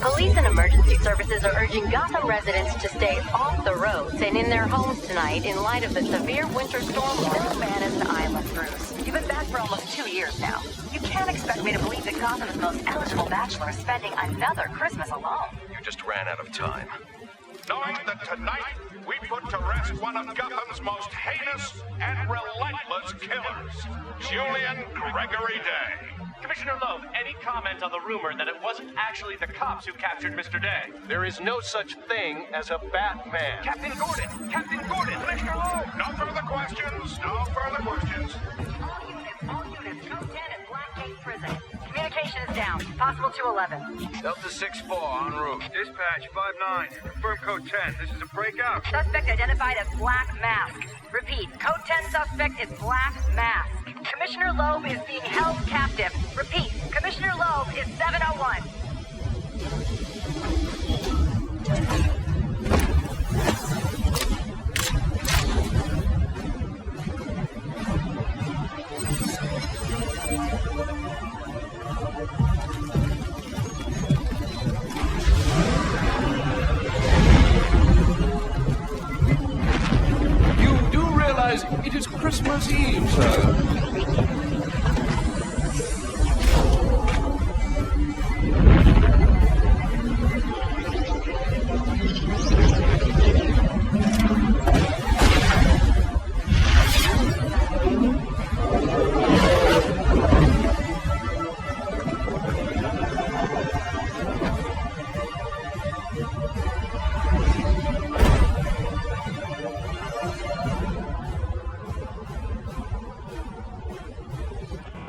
Police and emergency services are urging Gotham residents to stay off the roads and in their homes tonight in light of the severe winter storm still banished the island, Bruce. You've been back for almost 2 years now. You can't expect me to believe that Gotham's most eligible bachelor is spending another Christmas alone. You just ran out of time. Knowing that tonight we put to rest one of Gotham's most heinous and relentless killers, Julian Gregory Day. Commissioner Loeb, any comment on the rumor that it wasn't actually the cops who captured Mr. Day? There is no such thing as a Batman. Captain Gordon! Captain Gordon! Commissioner Loeb! No further questions. No further questions. All units, code 10 at Blackgate Prison. Communication is down. Possible 211. Delta 6-4 en route. Dispatch 5-9. Confirm code 10. This is a breakout. Suspect identified as Black Mask. Repeat, code 10 suspect is Black Mask. Commissioner Loeb is being held captive. Repeat, Commissioner Loeb is 701. You do realize it is Christmas Eve, sir?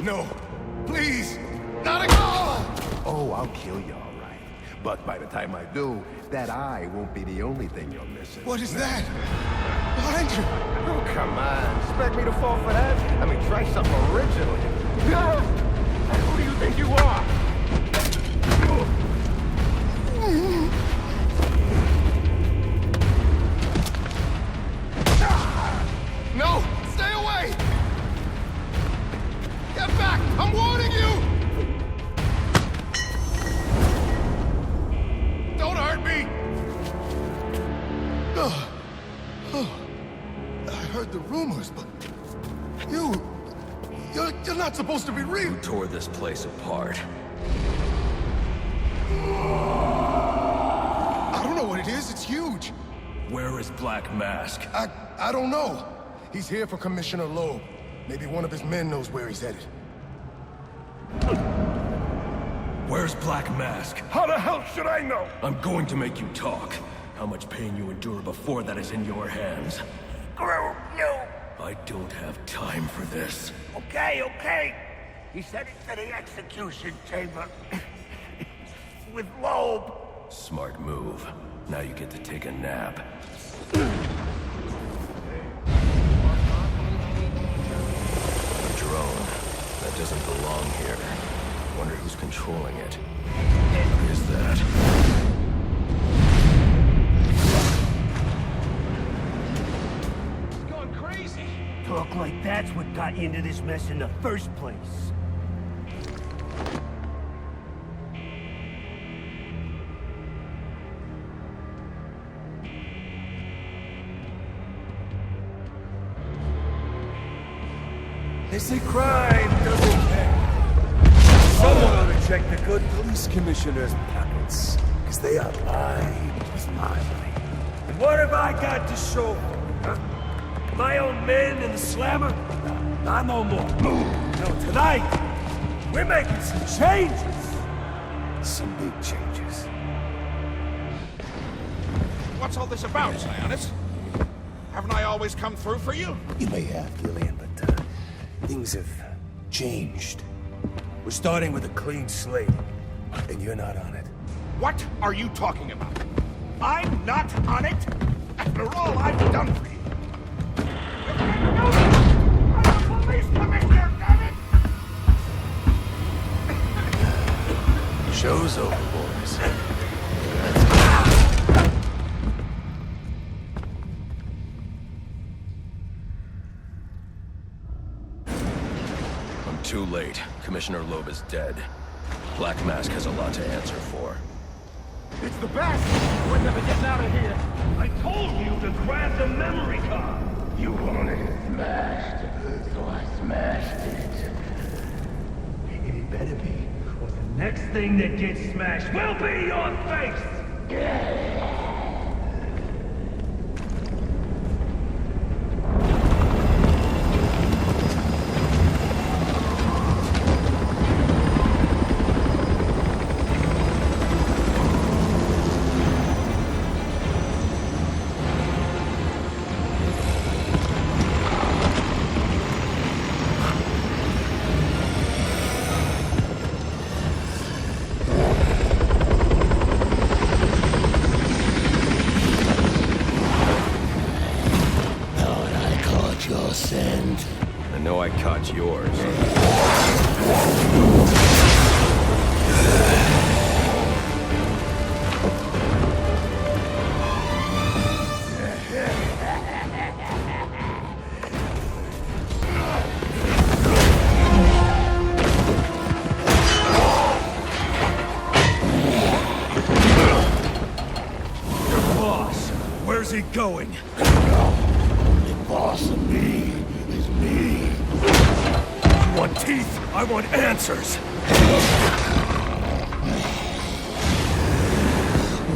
No, please, not again. Oh, I'll kill you, all right. But by the time I do, that eye won't be the only thing you're missing. What is that? Behind you. Oh, come on. Expect me to fall for that? I mean, try something original. Who do you think you are? No, stay away. Get back. I'm warning you. Don't hurt me. I heard the rumors, but you're not supposed to be real. You tore this place apart. I don't know what it is. It's huge. Where is Black Mask? I don't know. He's here for Commissioner Loeb. Maybe one of his men knows where he's headed. Where's Black Mask? How the hell should I know? I'm going to make you talk. How much pain you endure before that is in your hands. No. I don't have time for this. Okay. He said it's to the execution chamber. With Loeb. Smart move. Now you get to take a nap. A drone. That doesn't belong here. Wonder who's controlling it. What is that? He's going crazy! Talk like that's what got you into this mess in the first place. They say crime doesn't pay. Someone ought to check the good police commissioner's pockets, because they are lined with my money. And what have I got to show for it, huh? My own men in the slammer? Not no more. No, tonight, we're making some changes. Some big changes. What's all this about, Sionis? Haven't I always come through for you? You may have, Gillian, but things have changed. We're starting with a clean slate, and you're not on it. What are you talking about? I'm not on it? After all I've done for you. I'm a police commissioner, damn it! Show's over, boys. Too late. Commissioner Loeb is dead. Black Mask has a lot to answer for. It's the best! We're never getting out of here! I told you to grab the memory card! You wanted it smashed, so I smashed it. It better be. Or the next thing that gets smashed will be your face! I know I caught yours. Your boss, where's he going? The boss of me is me. You want teeth? I want answers!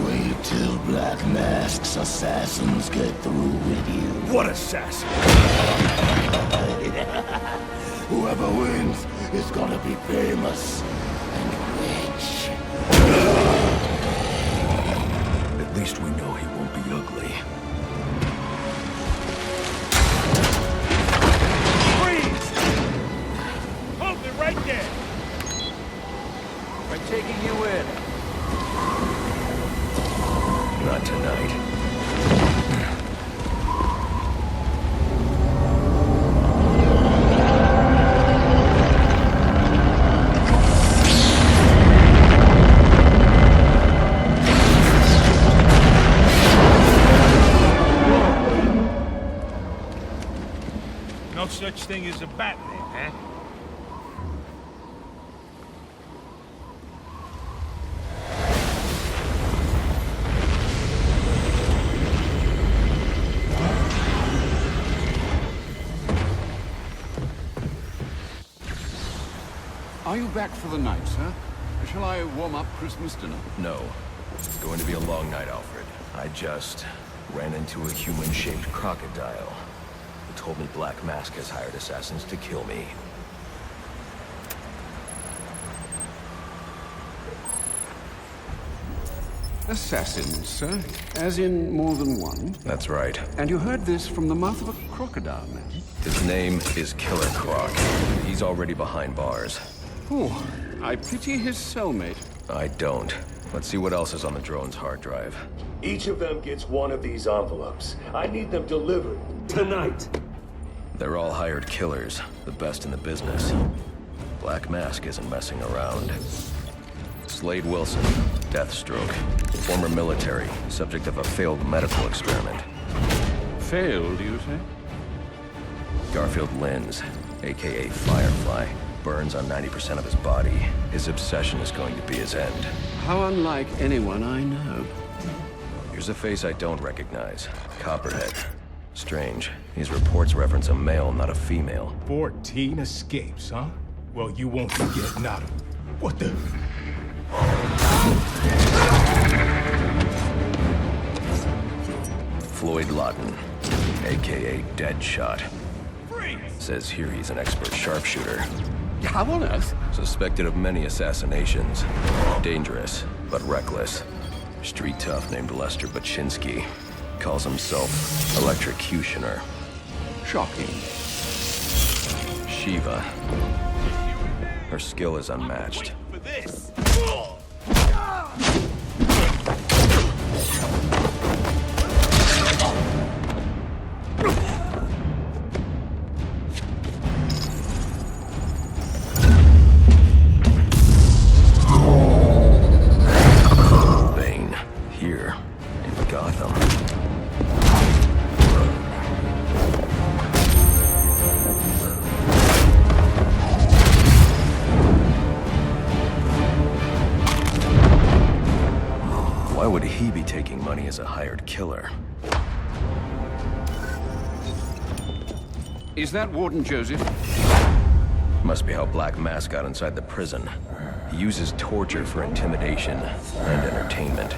Wait till Black Mask's assassins get through with you. What assassin? Whoever wins is gonna be famous and rich. At least we know he won't be ugly. Right there! I'm taking you in. Not tonight. No such thing as a Batman, huh? Are you back for the night, sir? Shall I warm up Christmas dinner? No. It's going to be a long night, Alfred. I just ran into a human-shaped crocodile. He told me Black Mask has hired assassins to kill me. Assassins, sir? As in more than one? That's right. And you heard this from the mouth of a crocodile, man? His name is Killer Croc. He's already behind bars. Oh, I pity his cellmate. I don't. Let's see what else is on the drone's hard drive. Each of them gets one of these envelopes. I need them delivered tonight. They're all hired killers, the best in the business. Black Mask isn't messing around. Slade Wilson, Deathstroke, former military, subject of a failed medical experiment. Failed, you say? Garfield Linz, aka Firefly, burns on 90% of his body. His obsession is going to be his end. How unlike anyone I know. Here's a face I don't recognize. Copperhead. Strange. These reports reference a male, not a female. 14 escapes, huh? Well, you won't be getting out of it. What the... Floyd Lawton, aka Deadshot. Says here he's an expert sharpshooter. How on earth? Suspected of many assassinations. Dangerous, but reckless. Street tough named Lester Baczynski. Calls himself Electrocutioner. Shocking. Shiva. Her skill is unmatched. For this. Bane, here in Gotham. Why would he be taking money as a hired killer? Is that Warden Joseph? Must be how Black Mask got inside the prison. He uses torture for intimidation and entertainment.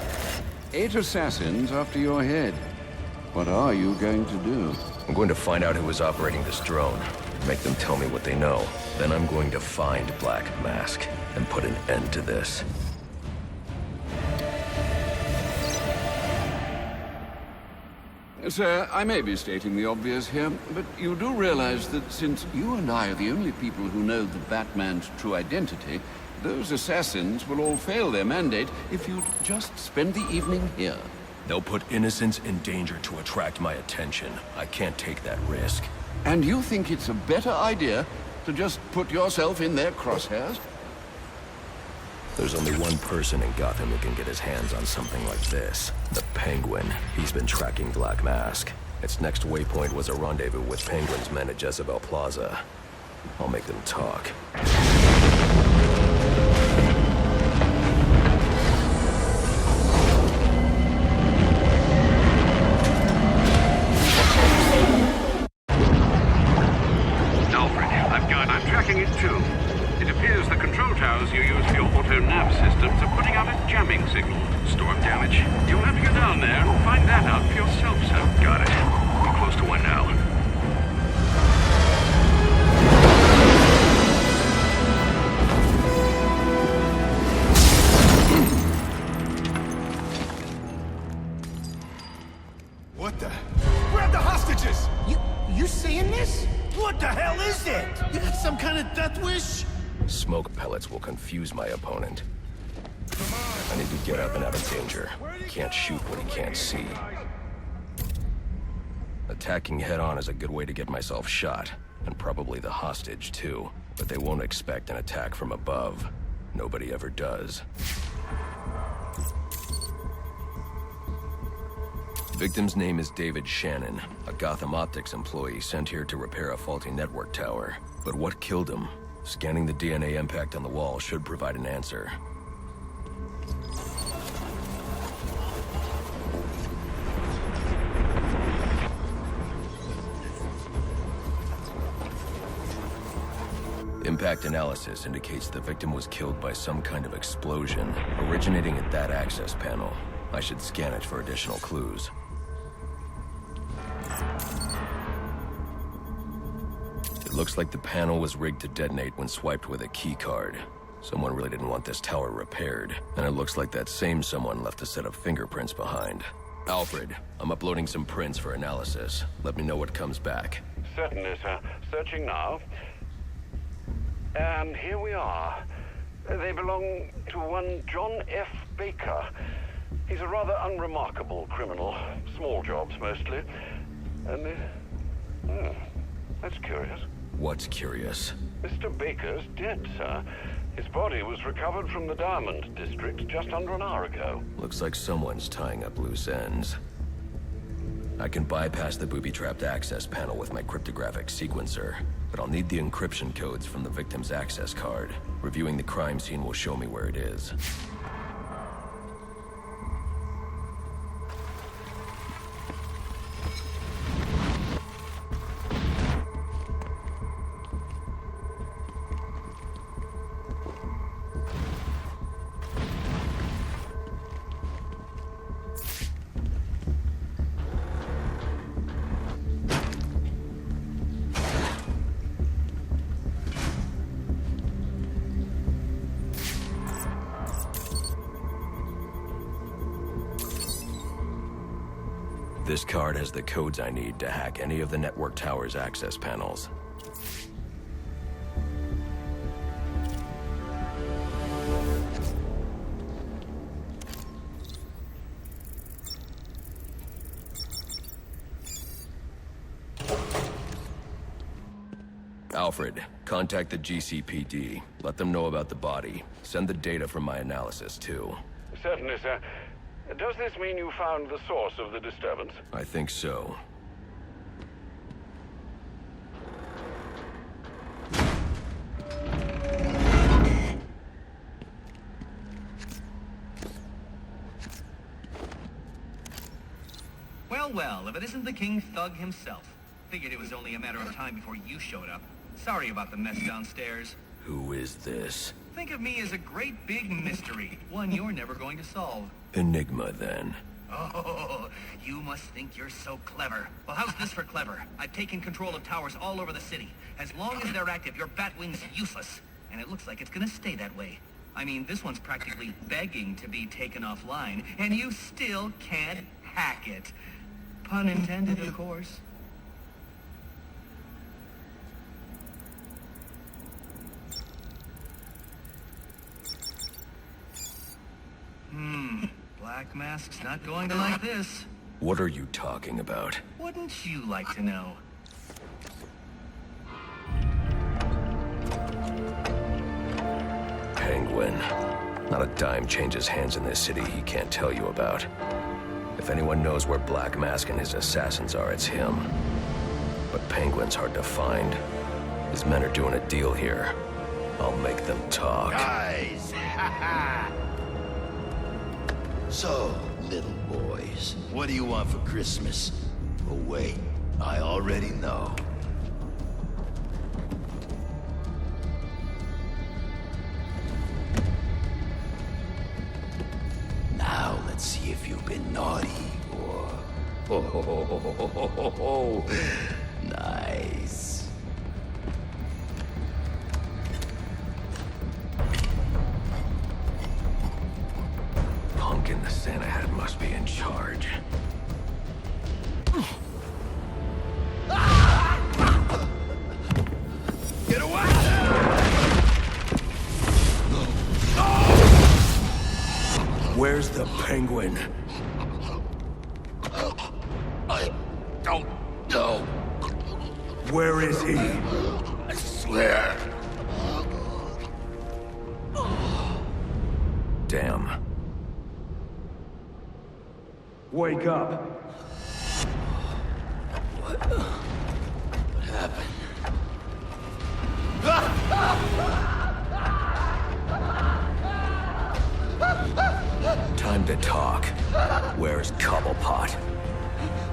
8 assassins after your head. What are you going to do? I'm going to find out who was operating this drone. Make them tell me what they know. Then I'm going to find Black Mask and put an end to this. Sir, I may be stating the obvious here, but you do realize that since you and I are the only people who know the Batman's true identity, those assassins will all fail their mandate if you'd just spend the evening here. They'll put innocents in danger to attract my attention. I can't take that risk. And you think it's a better idea to just put yourself in their crosshairs? There's only one person in Gotham who can get his hands on something like this. The Penguin. He's been tracking Black Mask. Its next waypoint was a rendezvous with Penguin's men at Jezebel Plaza. I'll make them talk. I'm tracking it too. It appears the control towers you use for your auto-nav systems are putting out a jamming signal. Storm damage. You'll have to go down there and find that out for yourself, sir. Got it. I'm close to one now. What the? Grab the hostages! You seeing this? What the hell is it? You got some kind of death wish? Smoke pellets will confuse my opponent. I need to get up and out of danger. Can't shoot what he can't see. Attacking head-on is a good way to get myself shot, and probably the hostage, too. But they won't expect an attack from above. Nobody ever does. Victim's name is David Shannon, a Gotham Optics employee sent here to repair a faulty network tower. But what killed him? Scanning the DNA impact on the wall should provide an answer. Impact analysis indicates the victim was killed by some kind of explosion, originating at that access panel. I should scan it for additional clues. It looks like the panel was rigged to detonate when swiped with a key card. Someone really didn't want this tower repaired, and it looks like that same someone left a set of fingerprints behind. Alfred, I'm uploading some prints for analysis. Let me know what comes back. Certainly, sir. Searching now. And here we are. They belong to one John F. Baker. He's a rather unremarkable criminal. Small jobs, mostly. And that's curious. What's curious? Mr. Baker's dead, sir. His body was recovered from the Diamond District just under an hour ago. Looks like someone's tying up loose ends. I can bypass the booby-trapped access panel with my cryptographic sequencer, but I'll need the encryption codes from the victim's access card. Reviewing the crime scene will show me where it is. This card has the codes I need to hack any of the network tower's access panels. Alfred, contact the GCPD. Let them know about the body. Send the data from my analysis, too. Certainly, sir. Does this mean you found the source of the disturbance? I think so. Well, well, if it isn't the King Thug himself. Figured it was only a matter of time before you showed up. Sorry about the mess downstairs. Who is this? Think of me as a great big mystery, one you're never going to solve. Enigma, then. Oh, you must think you're so clever. Well, how's this for clever? I've taken control of towers all over the city. As long as they're active, your Batwing's useless. And it looks like it's gonna stay that way. I mean, this one's practically begging to be taken offline, and you still can't hack it. Pun intended, of course. Black Mask's not going to like this. What are you talking about? Wouldn't you like to know? Penguin. Not a dime changes hands in this city he can't tell you about. If anyone knows where Black Mask and his assassins are, it's him. But Penguin's hard to find. His men are doing a deal here. I'll make them talk. Guys! So, little boys, what do you want for Christmas? Oh wait, I already know. Now let's see if you've been naughty or... Oh, nice. In the Santa hat must be in charge. Get away! Where's the Penguin? I don't know. Where is he? I swear. Damn. Wake up. What happened? Time to talk. Where's Cobblepot?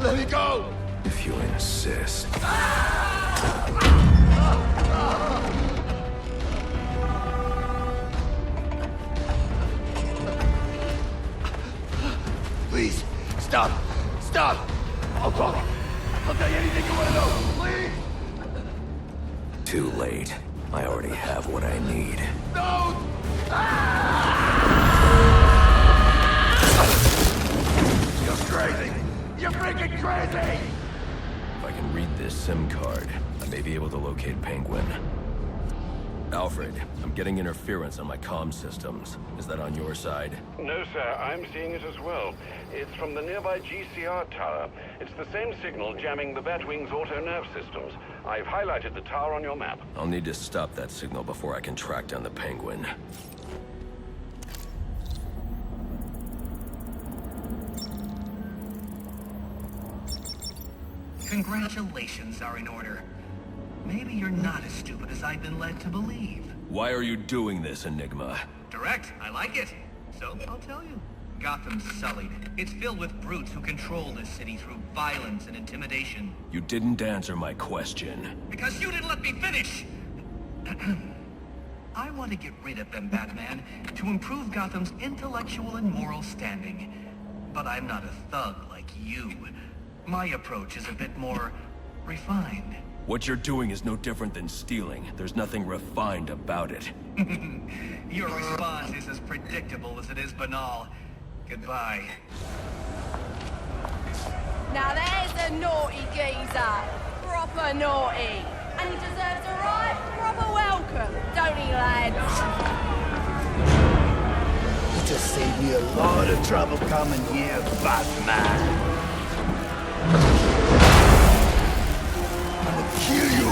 Let me go! If you insist. Please, stop! Stop! I'll talk. I'll tell you anything you want to know, please! Too late. I already have what I need. No! You're crazy! You're freaking crazy! If I can read this SIM card, I may be able to locate Penguin. Alfred, I'm getting interference on my comm systems. Is that on your side? No, sir. I'm seeing it as well. It's from the nearby GCR tower. It's the same signal jamming the Batwing's auto-nerve systems. I've highlighted the tower on your map. I'll need to stop that signal before I can track down the Penguin. Congratulations are in order. Maybe you're not as stupid as I've been led to believe. Why are you doing this, Enigma? Direct, I like it. So, I'll tell you. Gotham's sullied. It's filled with brutes who control this city through violence and intimidation. You didn't answer my question. Because you didn't let me finish! I want to get rid of them, Batman, to improve Gotham's intellectual and moral standing. But I'm not a thug like you. My approach is a bit more refined. What you're doing is no different than stealing. There's nothing refined about it. Your response is as predictable as it is banal. Goodbye. Now there's a naughty geezer. Proper naughty. And he deserves a right proper welcome, don't he, lads? You just saved me a lot of trouble coming here, Batman. Kill you.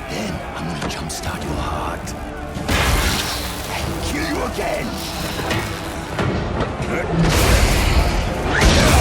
Then I'm gonna jumpstart your heart. And kill you again. Are you ready?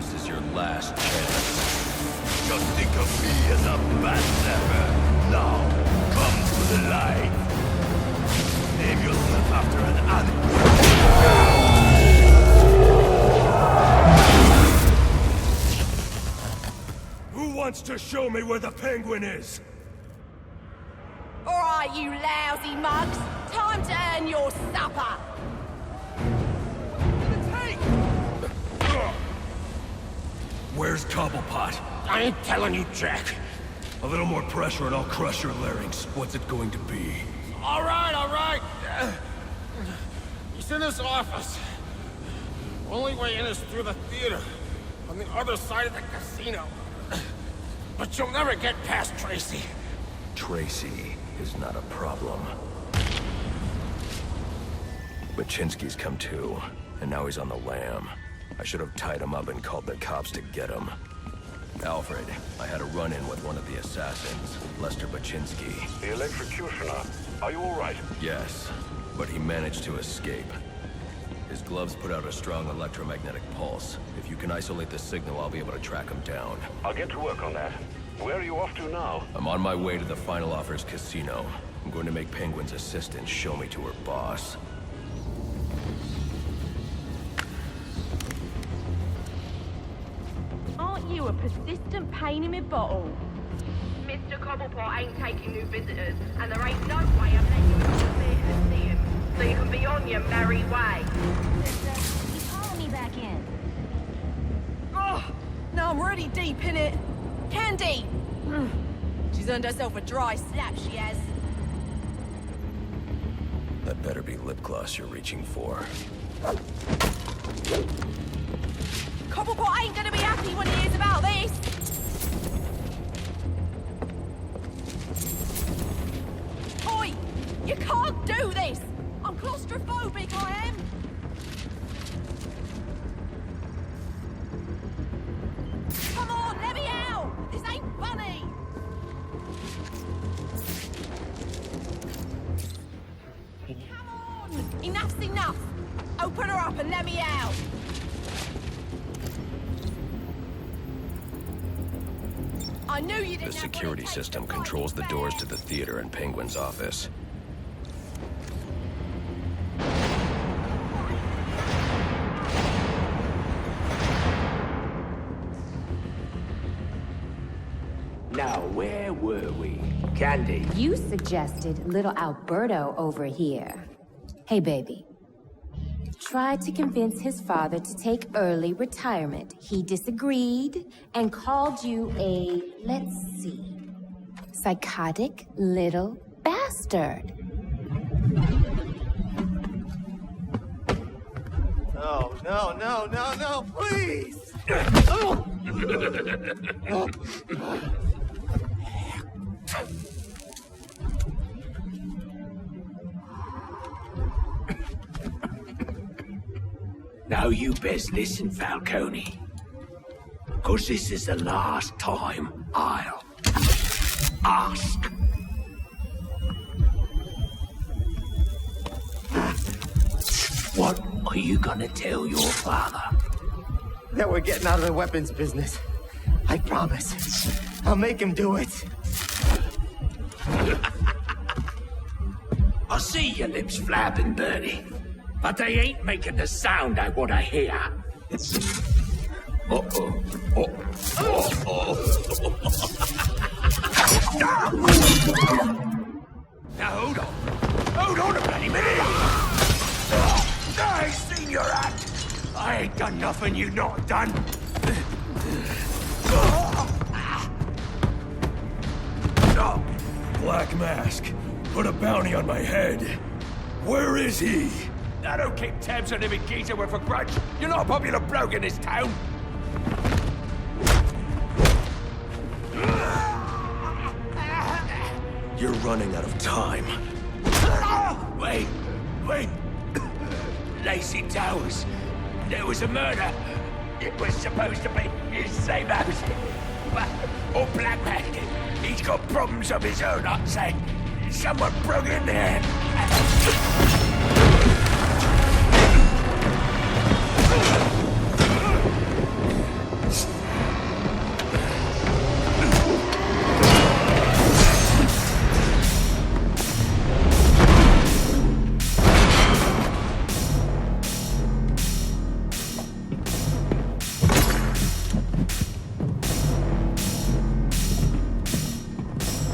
This is your last chance. Just think of me as a bat zapper. Now, come to the light. Name yourself after an animal. Who wants to show me where the penguin is? All right, you lousy mugs. Time to earn your supper. Where's Cobblepot? I ain't telling you, Jack. A little more pressure and I'll crush your larynx. What's it going to be? All right. He's in his office. Only way in is through the theater, on the other side of the casino. But you'll never get past Tracy. Tracy is not a problem. Baczynski's come to, and now he's on the lam. I should have tied him up and called the cops to get him. Alfred, I had a run-in with one of the assassins, Lester Baczynski. The electrocutioner. Are you all right? Yes, but he managed to escape. His gloves put out a strong electromagnetic pulse. If you can isolate the signal, I'll be able to track him down. I'll get to work on that. Where are you off to now? I'm on my way to the Final Offers Casino. I'm going to make Penguin's assistant show me to her boss. Aren't you a persistent pain in my bottle? Mr. Cobblepot ain't taking new visitors, and there ain't no way I'm letting you into the theater to see him. So you can be on your merry way. He's calling me back in. Oh, now I'm really deep in it. Candy! She's earned herself a dry slap, she has. That better be lip gloss you're reaching for. Cobblepot ain't gonna be happy when he hears about this! Oi! You can't do this! I'm claustrophobic, I am! Come on, let me out! This ain't funny! Come on! Enough's enough! Open her up and let me out! I knew you didn't. The security system controls the doors to the theater and Penguin's office. Now, where were we? Candy? You suggested little Alberto over here. Hey, baby. Tried to convince his father to take early retirement. He disagreed and called you a, let's see, psychotic little bastard. No, please! Now you best listen, Falcone. 'Cause this is the last time I'll ask. What are you gonna tell your father? That we're getting out of the weapons business. I promise. I'll make him do it. I see your lips flapping, Bertie. But they ain't making the sound I want to hear. Uh-oh. Now, hold on. Hold on a bloody minute. I seen your act. I ain't done nothing you not done. Black Mask, put a bounty on my head. Where is he? I don't keep tabs on every geezer with a grudge. You're not a popular bloke in this town. You're running out of time. Wait. Lacey Towers. There was a murder. It was supposed to be his same house. Or Black Mask. He's got problems of his own, I'd say. Someone broke in there.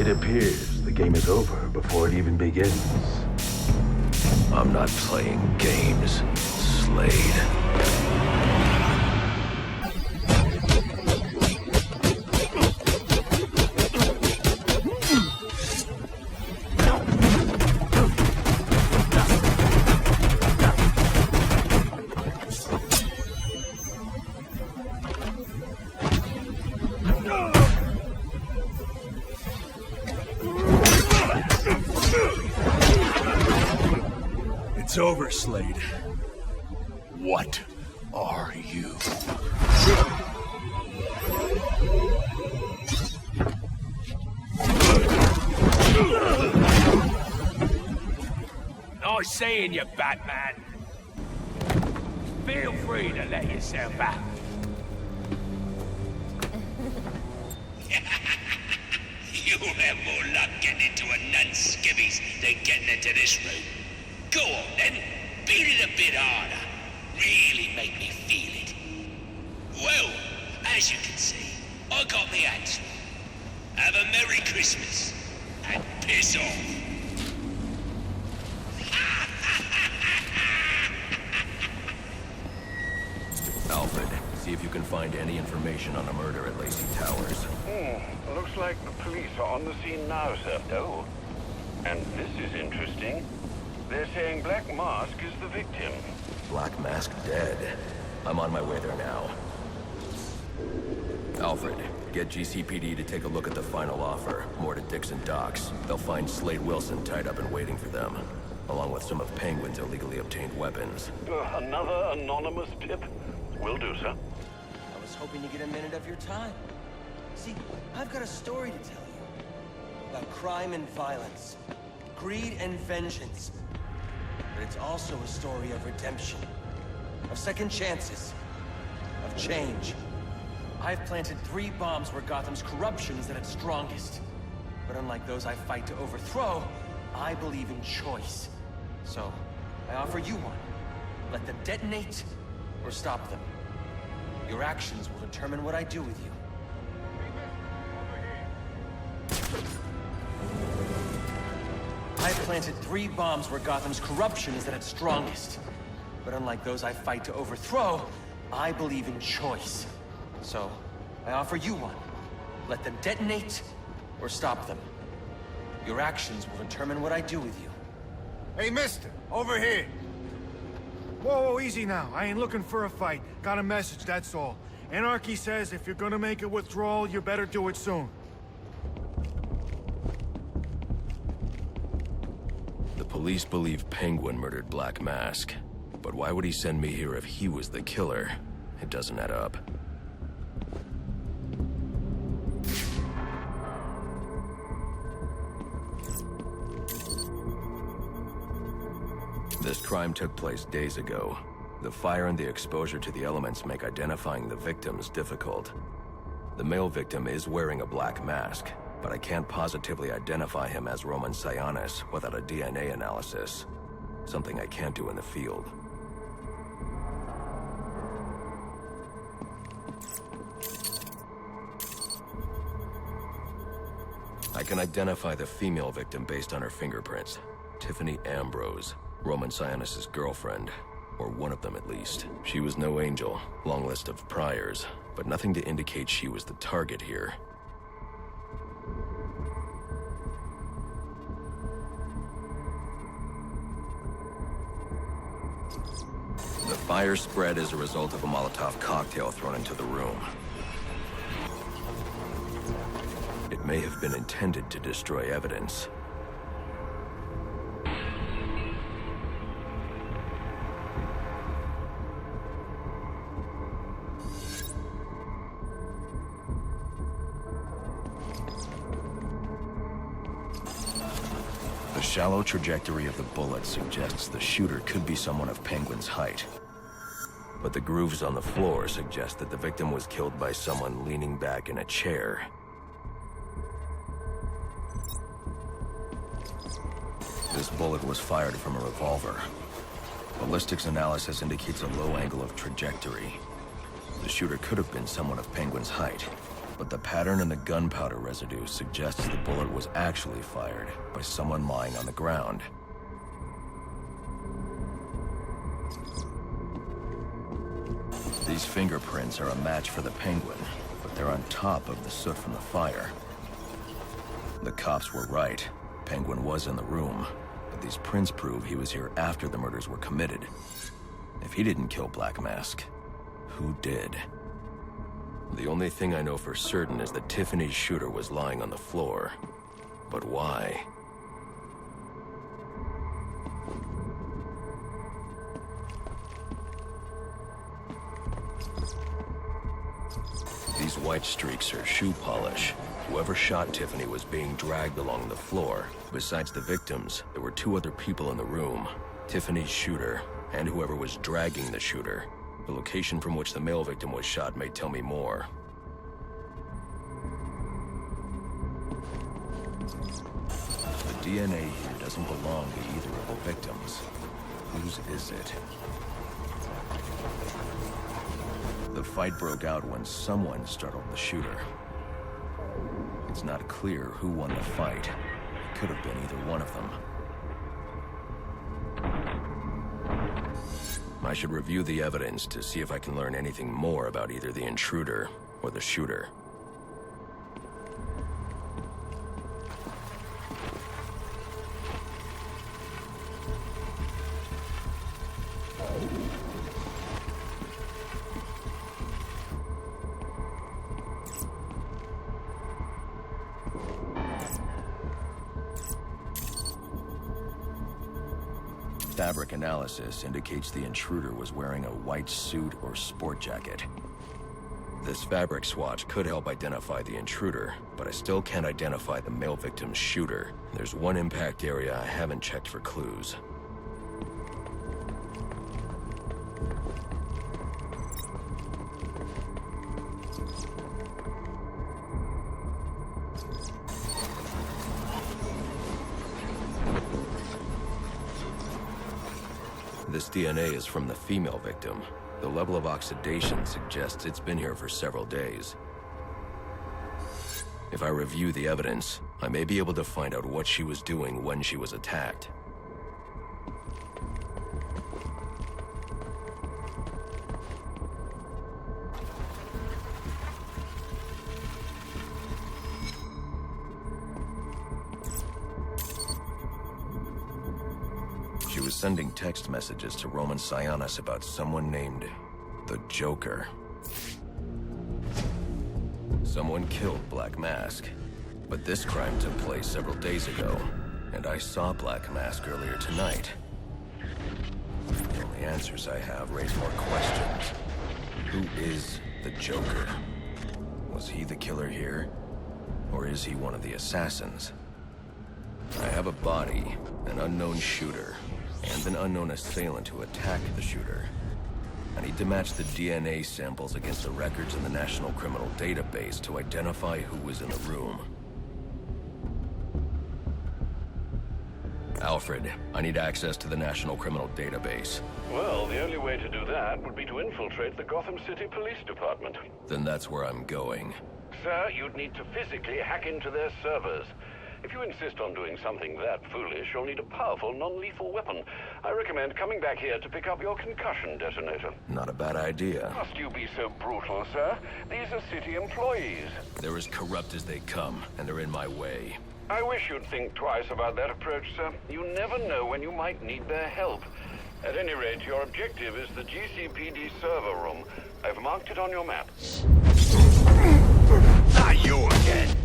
It appears the game is over before it even begins. I'm not playing games, Slade. It's over, Slade. What are you? Nice seeing you, Batman. Feel free to let yourself out. You'll have more luck getting into a nun's skivvies than getting into this room. Go on then, beat it a bit harder. Really make me feel it. Well, as you can see, I got the answer. Have a Merry Christmas, and piss off. Alfred, see if you can find any information on a murder at Lacey Towers. Looks like the police are on the scene now, sir. Oh, and this is interesting. They're saying Black Mask is the victim. Black Mask dead. I'm on my way there now. Alfred, get GCPD to take a look at the final offer. More to Dixon Docks. They'll find Slade Wilson tied up and waiting for them, along with some of Penguin's illegally obtained weapons. Another anonymous tip? Will do, sir. I was hoping to get a minute of your time. See, I've got a story to tell you. About crime and violence. Greed and vengeance. But it's also a story of redemption. Of second chances. Of change. I've planted 3 bombs where Gotham's corruption is at its strongest. But unlike those I fight to overthrow, I believe in choice. So, I offer you one. Let them detonate, or stop them. Your actions will determine what I do with you. I've planted 3 bombs where Gotham's corruption is at its strongest. But unlike those I fight to overthrow, I believe in choice. So, I offer you one. Let them detonate, or stop them. Your actions will determine what I do with you. Hey, mister, over here. Whoa, easy now. I ain't looking for a fight. Got a message, that's all. Anarchy says if you're gonna make a withdrawal, you better do it soon. The police believe Penguin murdered Black Mask. But why would he send me here if he was the killer? It doesn't add up. This crime took place days ago. The fire and the exposure to the elements make identifying the victims difficult. The male victim is wearing a black mask, but I can't positively identify him as Roman Sionis without a DNA analysis. Something I can't do in the field. I can identify the female victim based on her fingerprints. Tiffany Ambrose, Roman Sionis' girlfriend, or one of them at least. She was no angel, long list of priors, but nothing to indicate she was the target here. The fire spread as a result of a Molotov cocktail thrown into the room. It may have been intended to destroy evidence. The shallow trajectory of the bullet suggests the shooter could be someone of Penguin's height. But the grooves on the floor suggest that the victim was killed by someone leaning back in a chair. This bullet was fired from a revolver. Ballistics analysis indicates a low angle of trajectory. The shooter could have been someone of Penguin's height. but the pattern in the gunpowder residue suggests the bullet was actually fired by someone lying on the ground. These fingerprints are a match for the penguin, but they're on top of the soot from the fire. The cops were right. Penguin was in the room, but these prints prove he was here after the murders were committed. If he didn't kill Black Mask, who did? The only thing I know for certain is that Tiffany's shooter was lying on the floor. But why? These white streaks are shoe polish. Whoever shot Tiffany was being dragged along the floor. Besides the victims, there were 2 other people in the room. Tiffany's shooter, and whoever was dragging the shooter. The location from which the male victim was shot may tell me more. The DNA here doesn't belong to either of the victims. Whose is it? The fight broke out when someone startled the shooter. It's not clear who won the fight. It could have been either one of them. I should review the evidence to see if I can learn anything more about either the intruder or the shooter. Fabric analysis indicates the intruder was wearing a white suit or sport jacket. This fabric swatch could help identify the intruder, but I still can't identify the male victim's shooter. There's one impact area I haven't checked for clues. This DNA is from the female victim. The level of oxidation suggests it's been here for several days. If I review the evidence, I may be able to find out what she was doing when she was attacked. She was sending text messages to Roman Sionis about someone named the Joker. Someone killed Black Mask, but this crime took place several days ago, and I saw Black Mask earlier tonight. The only answers I have raise more questions. Who is the Joker? Was he the killer here? Or is he one of the assassins? I have a body, an unknown shooter, and an unknown assailant who attacked the shooter. I need to match the DNA samples against the records in the National Criminal Database to identify who was in the room. Alfred, I need access to the National Criminal Database. Well, the only way to do that would be to infiltrate the Gotham City Police Department. Then that's where I'm going. Sir, you'd need to physically hack into their servers. If you insist on doing something that foolish, you'll need a powerful, non-lethal weapon. I recommend coming back here to pick up your concussion detonator. Not a bad idea. Must you be so brutal, sir? These are city employees. They're as corrupt as they come, and they're in my way. I wish you'd think twice about that approach, sir. You never know when you might need their help. At any rate, your objective is the GCPD server room. I've marked it on your map. Not you again!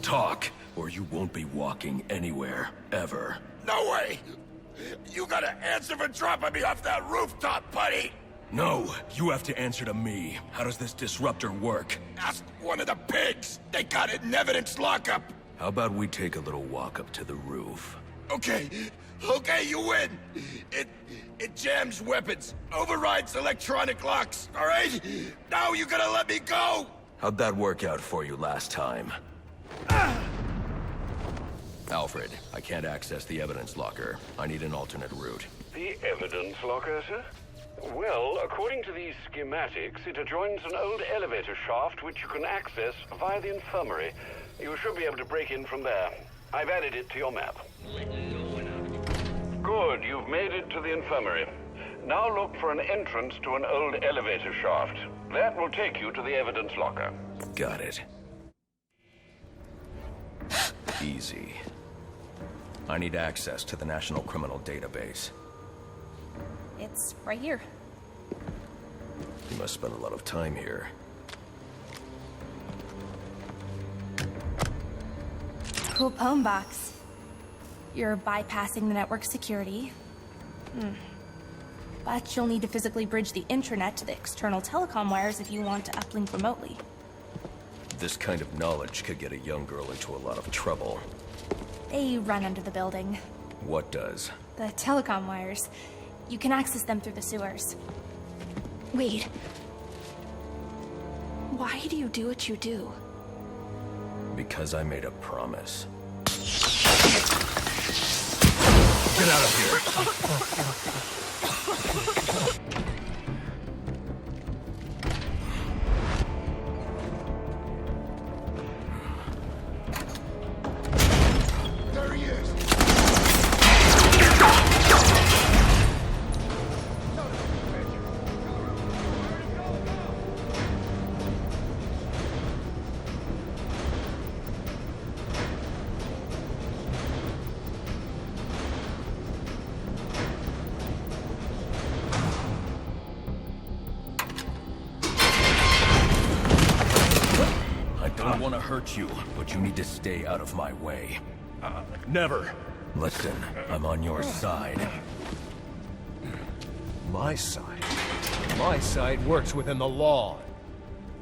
Talk, or you won't be walking anywhere, ever. No way! You gotta answer for dropping me off that rooftop, buddy! No, you have to answer to me. How does this disruptor work? Ask one of the pigs! They got it in evidence lockup! How about we take a little walk up to the roof? Okay, you win! It jams weapons, overrides electronic locks, alright? Now you gotta let me go! How'd that work out for you last time? Alfred, I can't access the evidence locker. I need an alternate route. The evidence locker, sir? Well, according to these schematics, it adjoins an old elevator shaft which you can access via the infirmary. You should be able to break in from there. I've added it to your map. Good, you've made it to the infirmary. Now look for an entrance to an old elevator shaft. That will take you to the evidence locker. Got it. Easy. I need access to the National Criminal Database. It's right here. You must spend a lot of time here. Cool poem box. You're bypassing the network security. But you'll need to physically bridge the intranet to the external telecom wires if you want to uplink remotely. This kind of knowledge could get a young girl into a lot of trouble. They run under the building. What does? The telecom wires. You can access them through the sewers. Wait. Why do you do what you do? Because I made a promise. Get out of here! There he is! I want to hurt you, but you need to stay out of my way. Never. Listen, I'm on your side. My side? My side works within the law.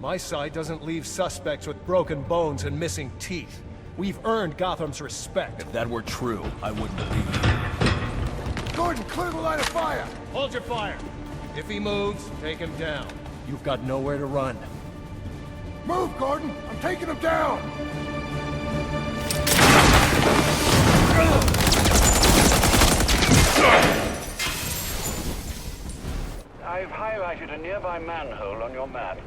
My side doesn't leave suspects with broken bones and missing teeth. We've earned Gotham's respect. If that were true, I wouldn't leave you. Gordon, clear the line of fire! Hold your fire. If he moves, take him down. You've got nowhere to run. Move, Gordon! I'm taking him down! I've highlighted a nearby manhole on your map.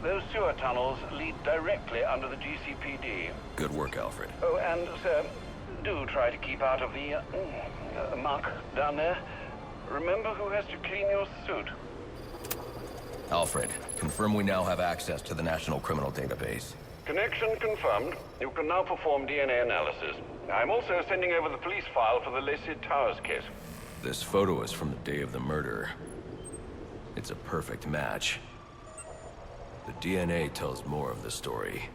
Those sewer tunnels lead directly under the GCPD. Good work, Alfred. Oh, and, sir, do try to keep out of the muck down there. Remember who has to clean your suit. Alfred, confirm we now have access to the National Criminal Database. Connection confirmed. You can now perform DNA analysis. I'm also sending over the police file for the Slate Towers case. This photo is from the day of the murder. It's a perfect match. The DNA tells more of the story.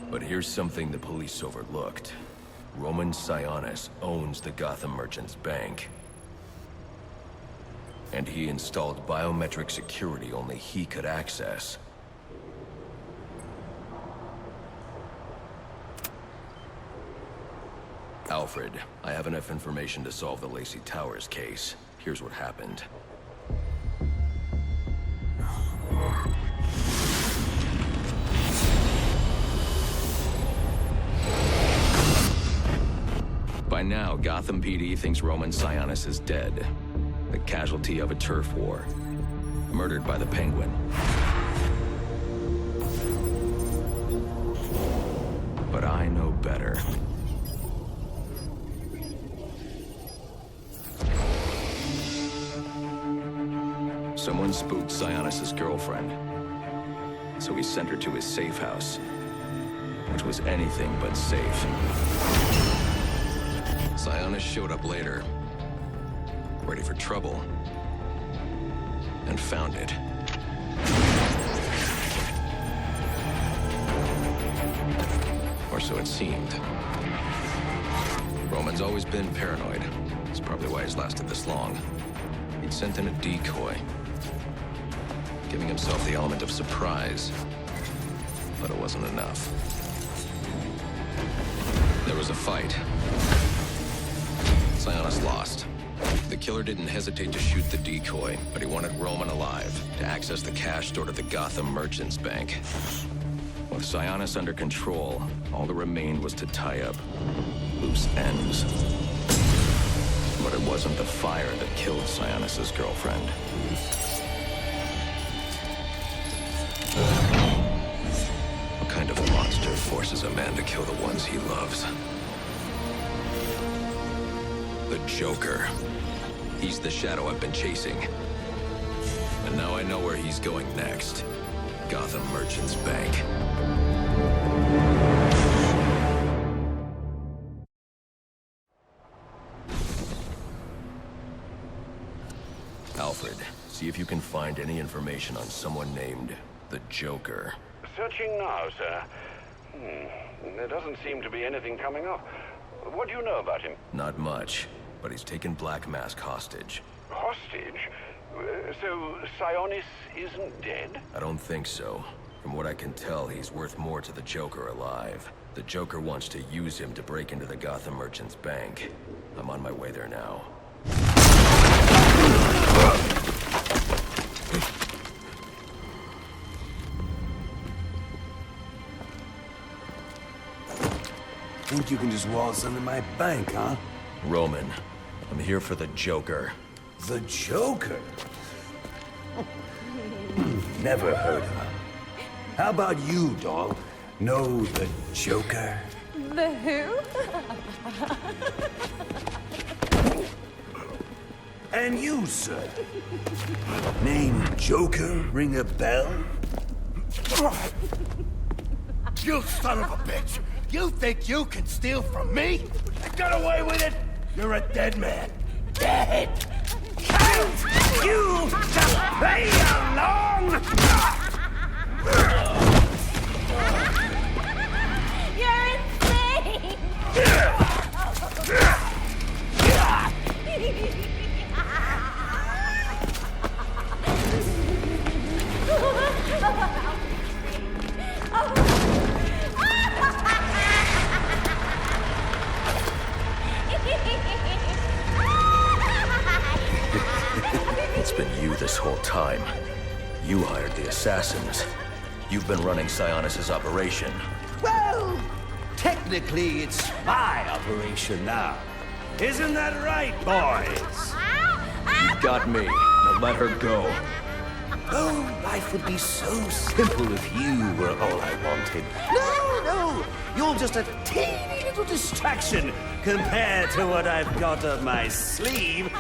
But here's something the police overlooked. Roman Sionis owns the Gotham Merchants Bank. And he installed biometric security only he could access. Alfred, I have enough information to solve the Lacey Towers case. Here's what happened. By now, Gotham PD thinks Roman Sionis is dead. The casualty of a turf war. Murdered by the Penguin. But I know better. Someone spooked Sionis' girlfriend. So he sent her to his safe house. Which was anything but safe. Sionis showed up later. Ready for trouble. And found it. Or so it seemed. Roman's always been paranoid. That's probably why he's lasted this long. He'd sent in a decoy. Giving himself the element of surprise. But it wasn't enough. There was a fight. Sionis lost. The killer didn't hesitate to shoot the decoy, but he wanted Roman alive to access the cash stored at the Gotham Merchants Bank. With Sionis under control, all that remained was to tie up loose ends. But it wasn't the fire that killed Sionis' girlfriend. What kind of monster forces a man to kill the ones he loves? The Joker. He's the shadow I've been chasing. And now I know where he's going next. Gotham Merchants Bank. Alfred, see if you can find any information on someone named the Joker. Searching now, sir. There doesn't seem to be anything coming up. What do you know about him? Not much, but he's taken Black Mask hostage. Hostage? So Sionis isn't dead? I don't think so. From what I can tell, he's worth more to the Joker alive. The Joker wants to use him to break into the Gotham Merchants Bank. I'm on my way there now. Think you can just waltz into my bank, huh? Roman, I'm here for the Joker. The Joker? Never heard of him. How about you, dog? Know the Joker? The who? And you, sir? Name Joker ring a bell? You son of a bitch! You think you can steal from me? Got away with it? You're a dead man. Dead! You just play along! You're insane! It's been you this whole time. You hired the assassins. You've been running Sionis' operation. Well, technically it's my operation now. Isn't that right, boys? You got me. Now let her go. Oh, life would be so simple if you were all I wanted. No, you're just a teeny little distraction compared to what I've got up my sleeve.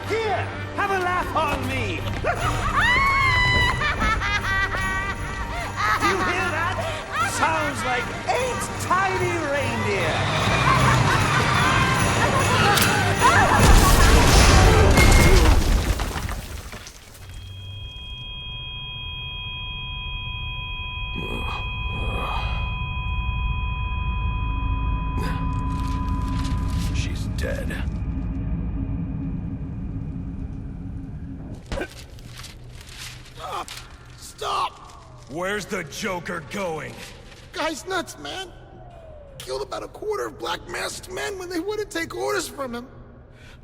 Here, have a laugh on me. Do you hear that? Sounds like 8 tiny reindeer. She's dead. Stop! Where's the Joker going? Guy's nuts, man. Killed about a quarter of Black Mask's men when they wouldn't take orders from him.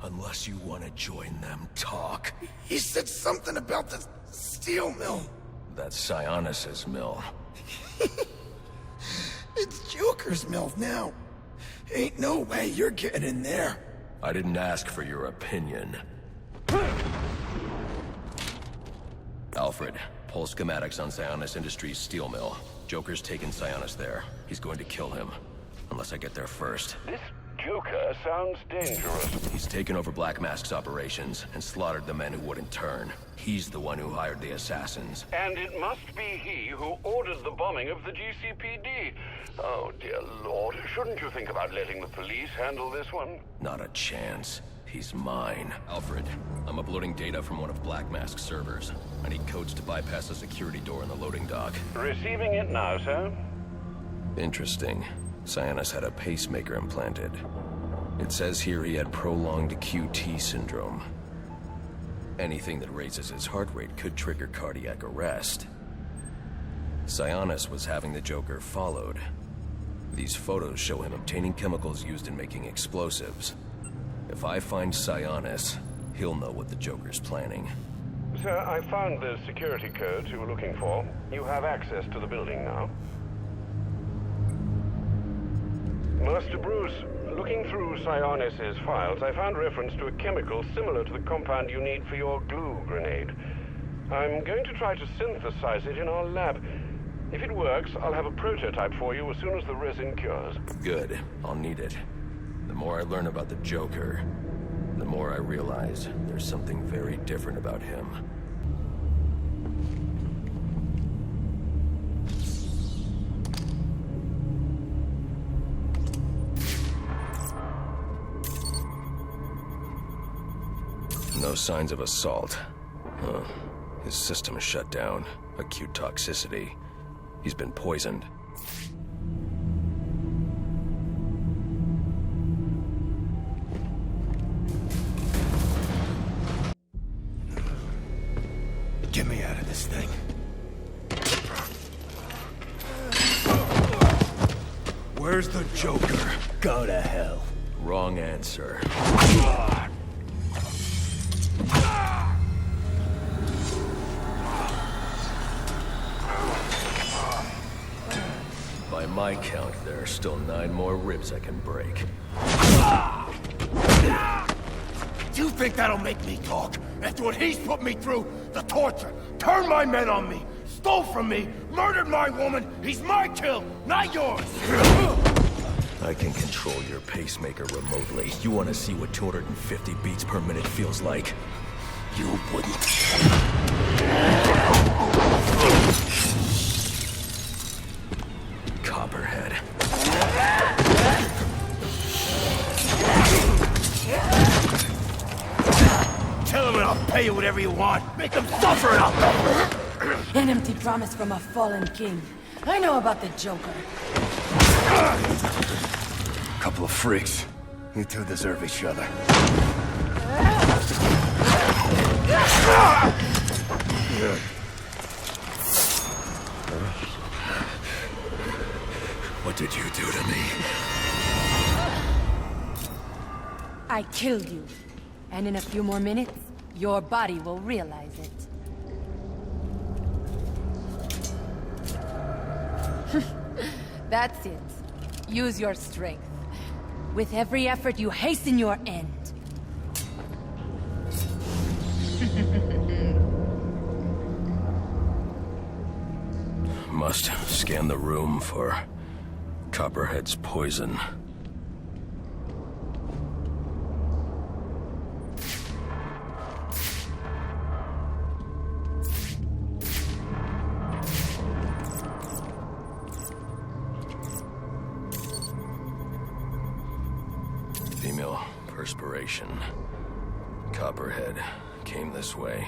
Unless you want to join them, talk. He said something about the steel mill. That's Sionis' mill. It's Joker's mill now. Ain't no way you're getting in there. I didn't ask for your opinion. Alfred, pull schematics on Sionis Industries' steel mill. Joker's taken Sionis there. He's going to kill him. Unless I get there first. This Joker sounds dangerous. He's taken over Black Mask's operations and slaughtered the men who wouldn't turn. He's the one who hired the assassins. And it must be he who ordered the bombing of the GCPD. Oh, dear Lord. Shouldn't you think about letting the police handle this one? Not a chance. He's mine. Alfred, I'm uploading data from one of Black Mask's servers. I need codes to bypass a security door in the loading dock. Receiving it now, sir. Interesting. Sionis had a pacemaker implanted. It says here he had prolonged QT syndrome. Anything that raises his heart rate could trigger cardiac arrest. Sionis was having the Joker followed. These photos show him obtaining chemicals used in making explosives. If I find Sionis, he'll know what the Joker's planning. Sir, I found the security codes you were looking for. You have access to the building now. Master Bruce, looking through Sionis' files, I found reference to a chemical similar to the compound you need for your glue grenade. I'm going to try to synthesize it in our lab. If it works, I'll have a prototype for you as soon as the resin cures. Good. I'll need it. The more I learn about the Joker, the more I realize there's something very different about him. No signs of assault. Huh. His system is shut down. Acute toxicity. He's been poisoned. Get me out of this thing. Where's the Joker? Go to hell. Wrong answer. By my count, there are still 9 more ribs I can break. Do you think that'll make me talk? After what he's put me through, the torture, turned my men on me, stole from me, murdered my woman, he's my kill, not yours! I can control your pacemaker remotely. You want to see what 250 beats per minute feels like? You wouldn't. Copperhead. Tell him and I'll pay you whatever you want. Make him suffer and I'll... An empty promise from a fallen king. I know about the Joker. Couple of freaks. You two deserve each other. What did you do to me? I killed you. And in a few more minutes, your body will realize it. That's it. Use your strength. With every effort, you hasten your end. Must scan the room for Copperhead's poison. Female perspiration. Copperhead came this way.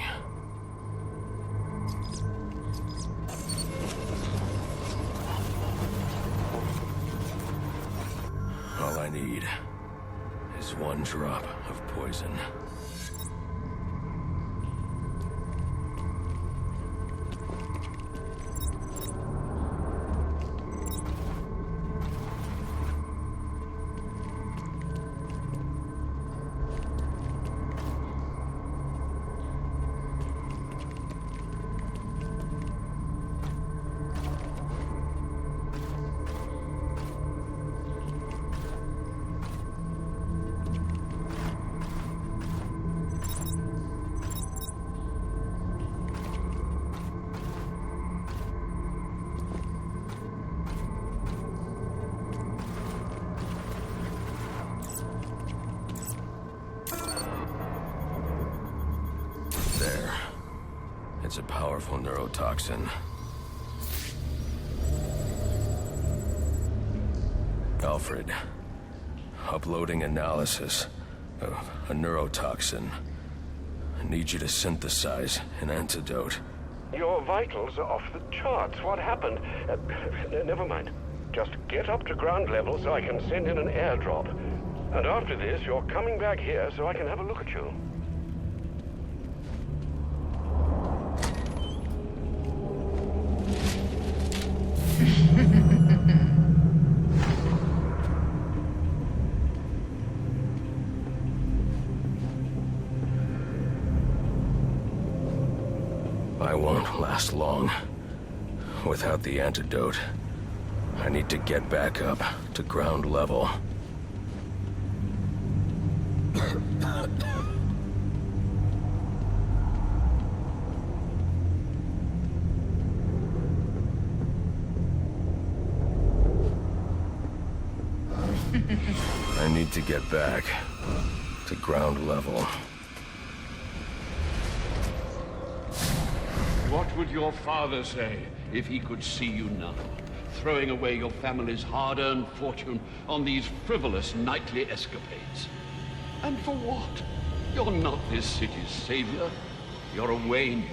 All I need is 1 drop of poison. There. It's a powerful neurotoxin. Alfred, uploading analysis of a neurotoxin. I need you to synthesize an antidote. Your vitals are off the charts. What happened? Never mind. Just get up to ground level so I can send in an airdrop. And after this, you're coming back here so I can have a look at you. I won't last long. Without the antidote, I need to get back up to to ground level. I need to get back to ground level. What would your father say if he could see you now, throwing away your family's hard-earned fortune on these frivolous nightly escapades? And for what? You're not this city's savior. You're a Wayne.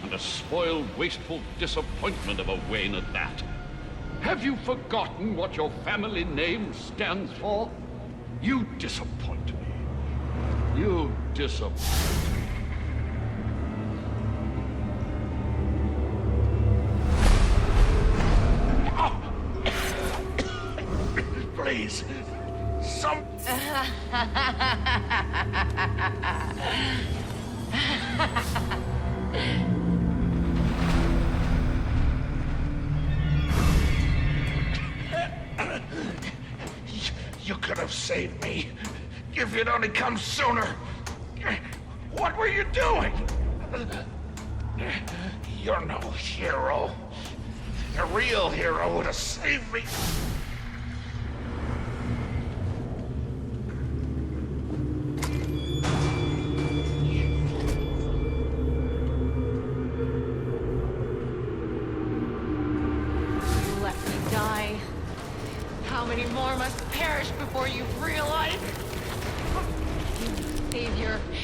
And a spoiled, wasteful disappointment of a Wayne at that. Have you forgotten what your family name stands for? You disappoint me. You disappoint me. Please. Some... You could have saved me. If you'd only come sooner. What were you doing? You're no hero. A real hero would have saved me.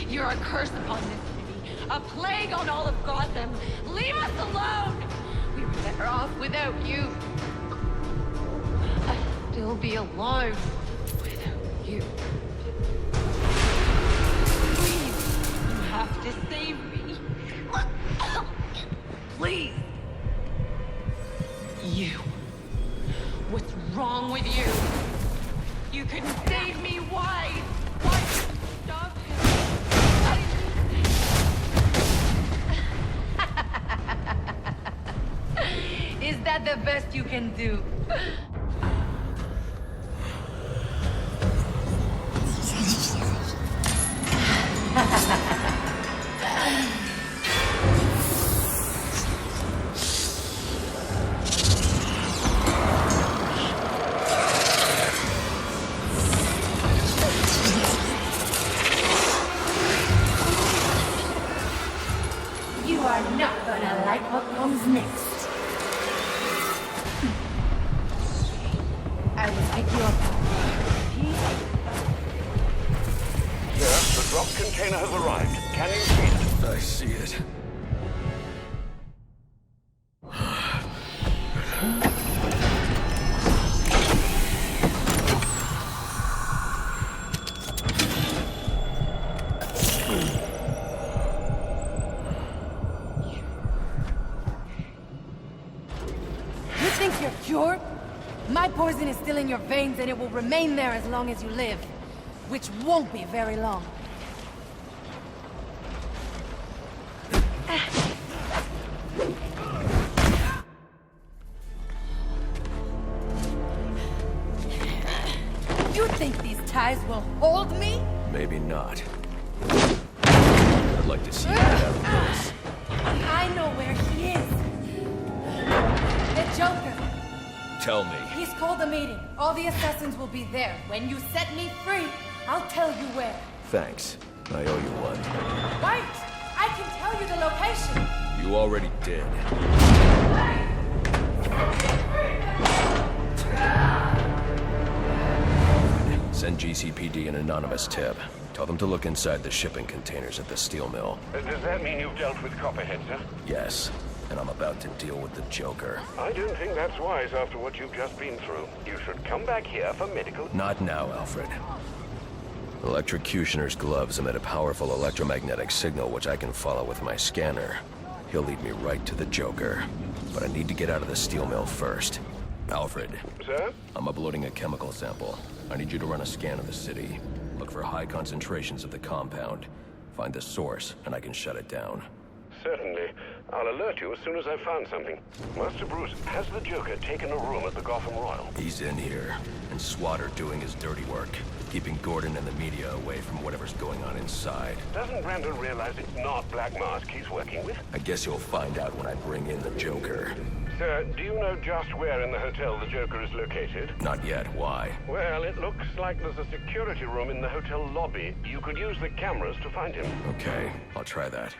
You're a curse upon this city, a plague on all of Gotham. Leave us alone! We were better off without you. I'd still be alive without you. Please, you have to save me. Please. You. What's wrong with you? You couldn't save me. Why? Why did you stop him? Is that the best you can do? You are not gonna like what comes next. I will pick you up. Sir, the drop container has arrived. Can you see it? I see it. You think you're cured? My poison is still in your veins and it will remain there as long as you live. Which won't be very long. You think these ties will hold me? Maybe not. I'd like to see you get out of this. I know where he is. The Joker. Tell me. He's called a meeting. All the assassins will be there. When you set me free, I'll tell you where. Thanks. I owe you one. Wait! I can tell you the location. You already did. Send GCPD an anonymous tip. Tell them to look inside the shipping containers at the steel mill. Does that mean you've dealt with Copperhead, sir? Yes, and I'm about to deal with the Joker. I don't think that's wise after what you've just been through. You should come back here for medical... Not now, Alfred. Electrocutioner's gloves emit a powerful electromagnetic signal which I can follow with my scanner. He'll lead me right to the Joker. But I need to get out of the steel mill first. Alfred. Sir? I'm uploading a chemical sample. I need you to run a scan of the city. Look for high concentrations of the compound. Find the source, and I can shut it down. Certainly. I'll alert you as soon as I've found something. Master Bruce, has the Joker taken a room at the Gotham Royal? He's in here, and SWAT are doing his dirty work, keeping Gordon and the media away from whatever's going on inside. Doesn't Brandon realize it's not Black Mask he's working with? I guess you'll find out when I bring in the Joker. Sir, do you know just where in the hotel the Joker is located? Not yet. Why? Well, it looks like there's a security room in the hotel lobby. You could use the cameras to find him. Okay, I'll try that.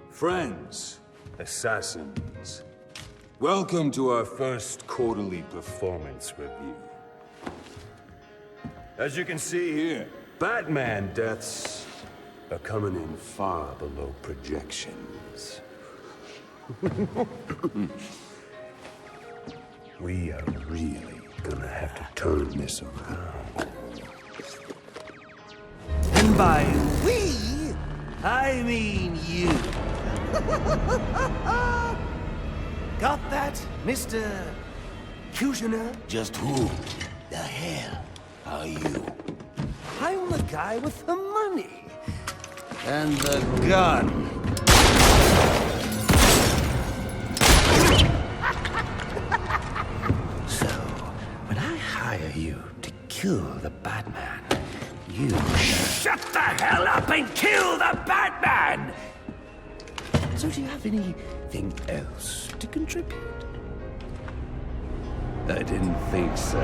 Friends, assassins, welcome to our first quarterly performance review. As you can see here, Batman deaths are coming in far below projections. We are really gonna have to turn this around. And by we, I mean you. Got that, Mr. Commissioner? Just who the hell are you? I'm the guy with the money. And the gun. So, when I hire you to kill the Batman, you shut the hell up and kill the Batman! So do you have anything else to contribute? I didn't think so.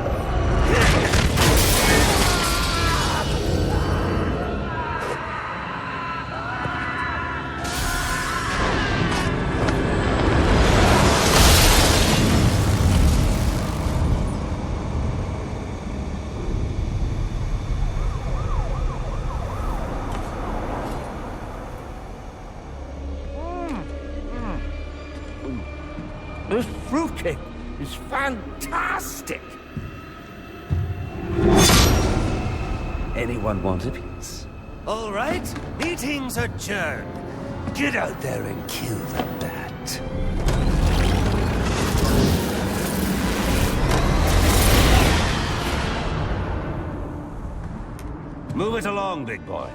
This fruitcake is fantastic! Anyone want a piece? All right, meeting's adjourned. Get out there and kill the bat. Move it along, big boy.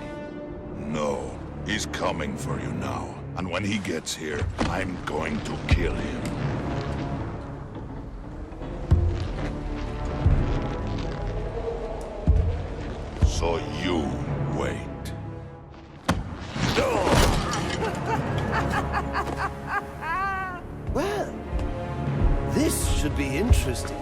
No, he's coming for you now. And when he gets here, I'm going to kill him. So you wait. Well, this should be interesting.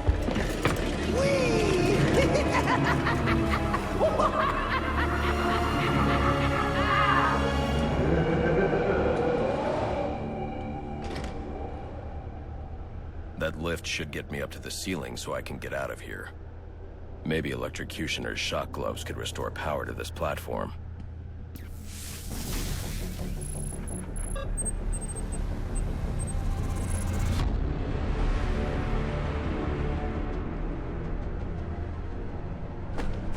That lift should get me up to the ceiling so I can get out of here. Maybe electrocutioner's shock gloves could restore power to this platform.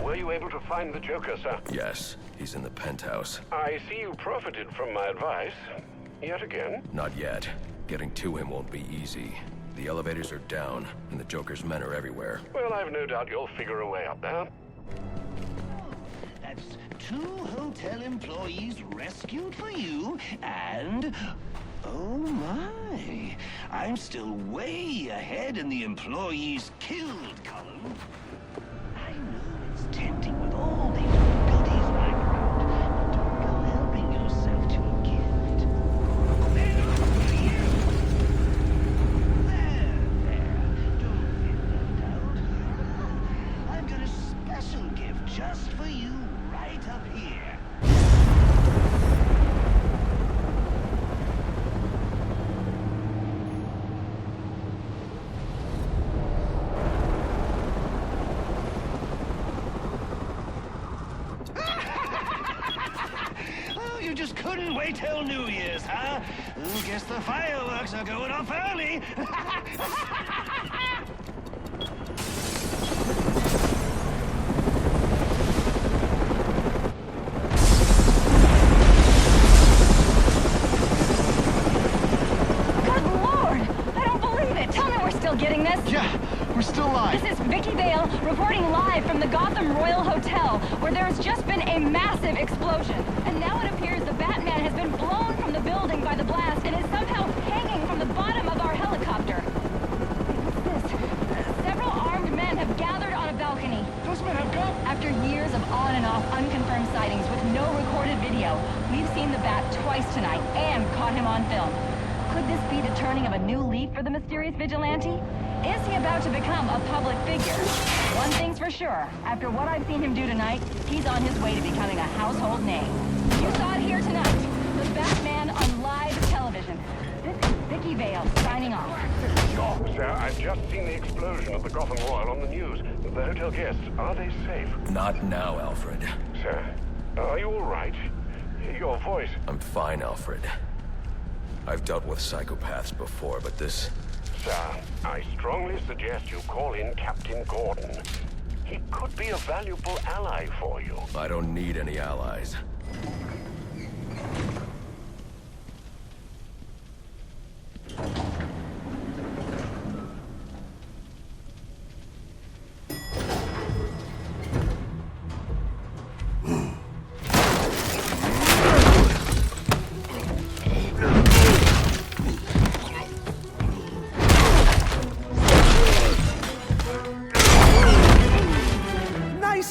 Were you able to find the Joker, sir? Yes, he's in the penthouse. I see you profited from my advice. Yet again? Not yet. Getting to him won't be easy. The elevators are down, and the Joker's men are everywhere. Well, I've no doubt you'll figure a way up there. That's 2 hotel employees rescued for you, and... oh my! I'm still way ahead in the employees killed column. I know it's tempting with all these goodies lying around, but don't go helping yourself to a gift. There, don't get left out. I've got a special gift just for you right up here. You just couldn't wait till New Year's, huh? Guess the fireworks are going off early. Good Lord! I don't believe it! Tell me we're still getting this! Vale, reporting live from the Gotham Royal Hotel, where there has just been a massive explosion. And now it appears the Batman has been blown from the building by the blast and is somehow hanging from the bottom of our helicopter. What's this? Several armed men have gathered on a balcony. Those men have guns? After years of on and off unconfirmed sightings with no recorded video, we've seen the Bat twice tonight and caught him on film. Could this be the turning of a new leaf for the mysterious vigilante? Is he about to become a public figure? One thing's for sure, after what I've seen him do tonight, he's on his way to becoming a household name. You saw it here tonight, the Batman on live television. This is Vicky Vale signing off. Sir, I've just seen the explosion at the Gotham Royal on the news. The hotel guests, are they safe? Not now, Alfred. Sir, are you all right? Your voice... I'm fine, Alfred. I've dealt with psychopaths before, but this... Sir, I strongly suggest you call in Captain Gordon. He could be a valuable ally for you. I don't need any allies.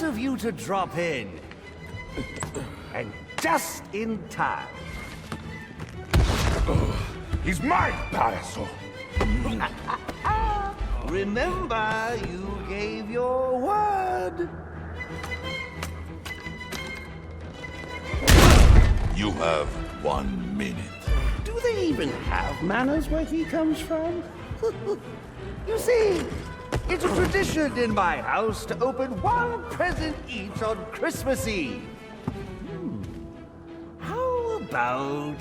Of you to drop in. And just in time. He's mine, Parasaur! Remember, you gave your word. You have 1 minute. Do they even have manners where he comes from? You see, it's a tradition in my house to open one present each on Christmas Eve. How about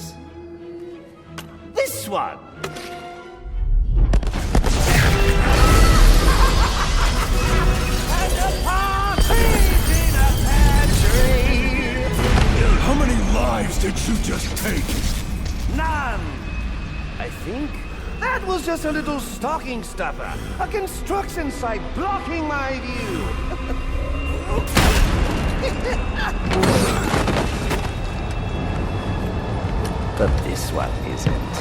this one? And a partridge in a pear tree. How many lives did you just take? None. I think that was just a little stocking stuffer. A construction site blocking my view. But this one isn't.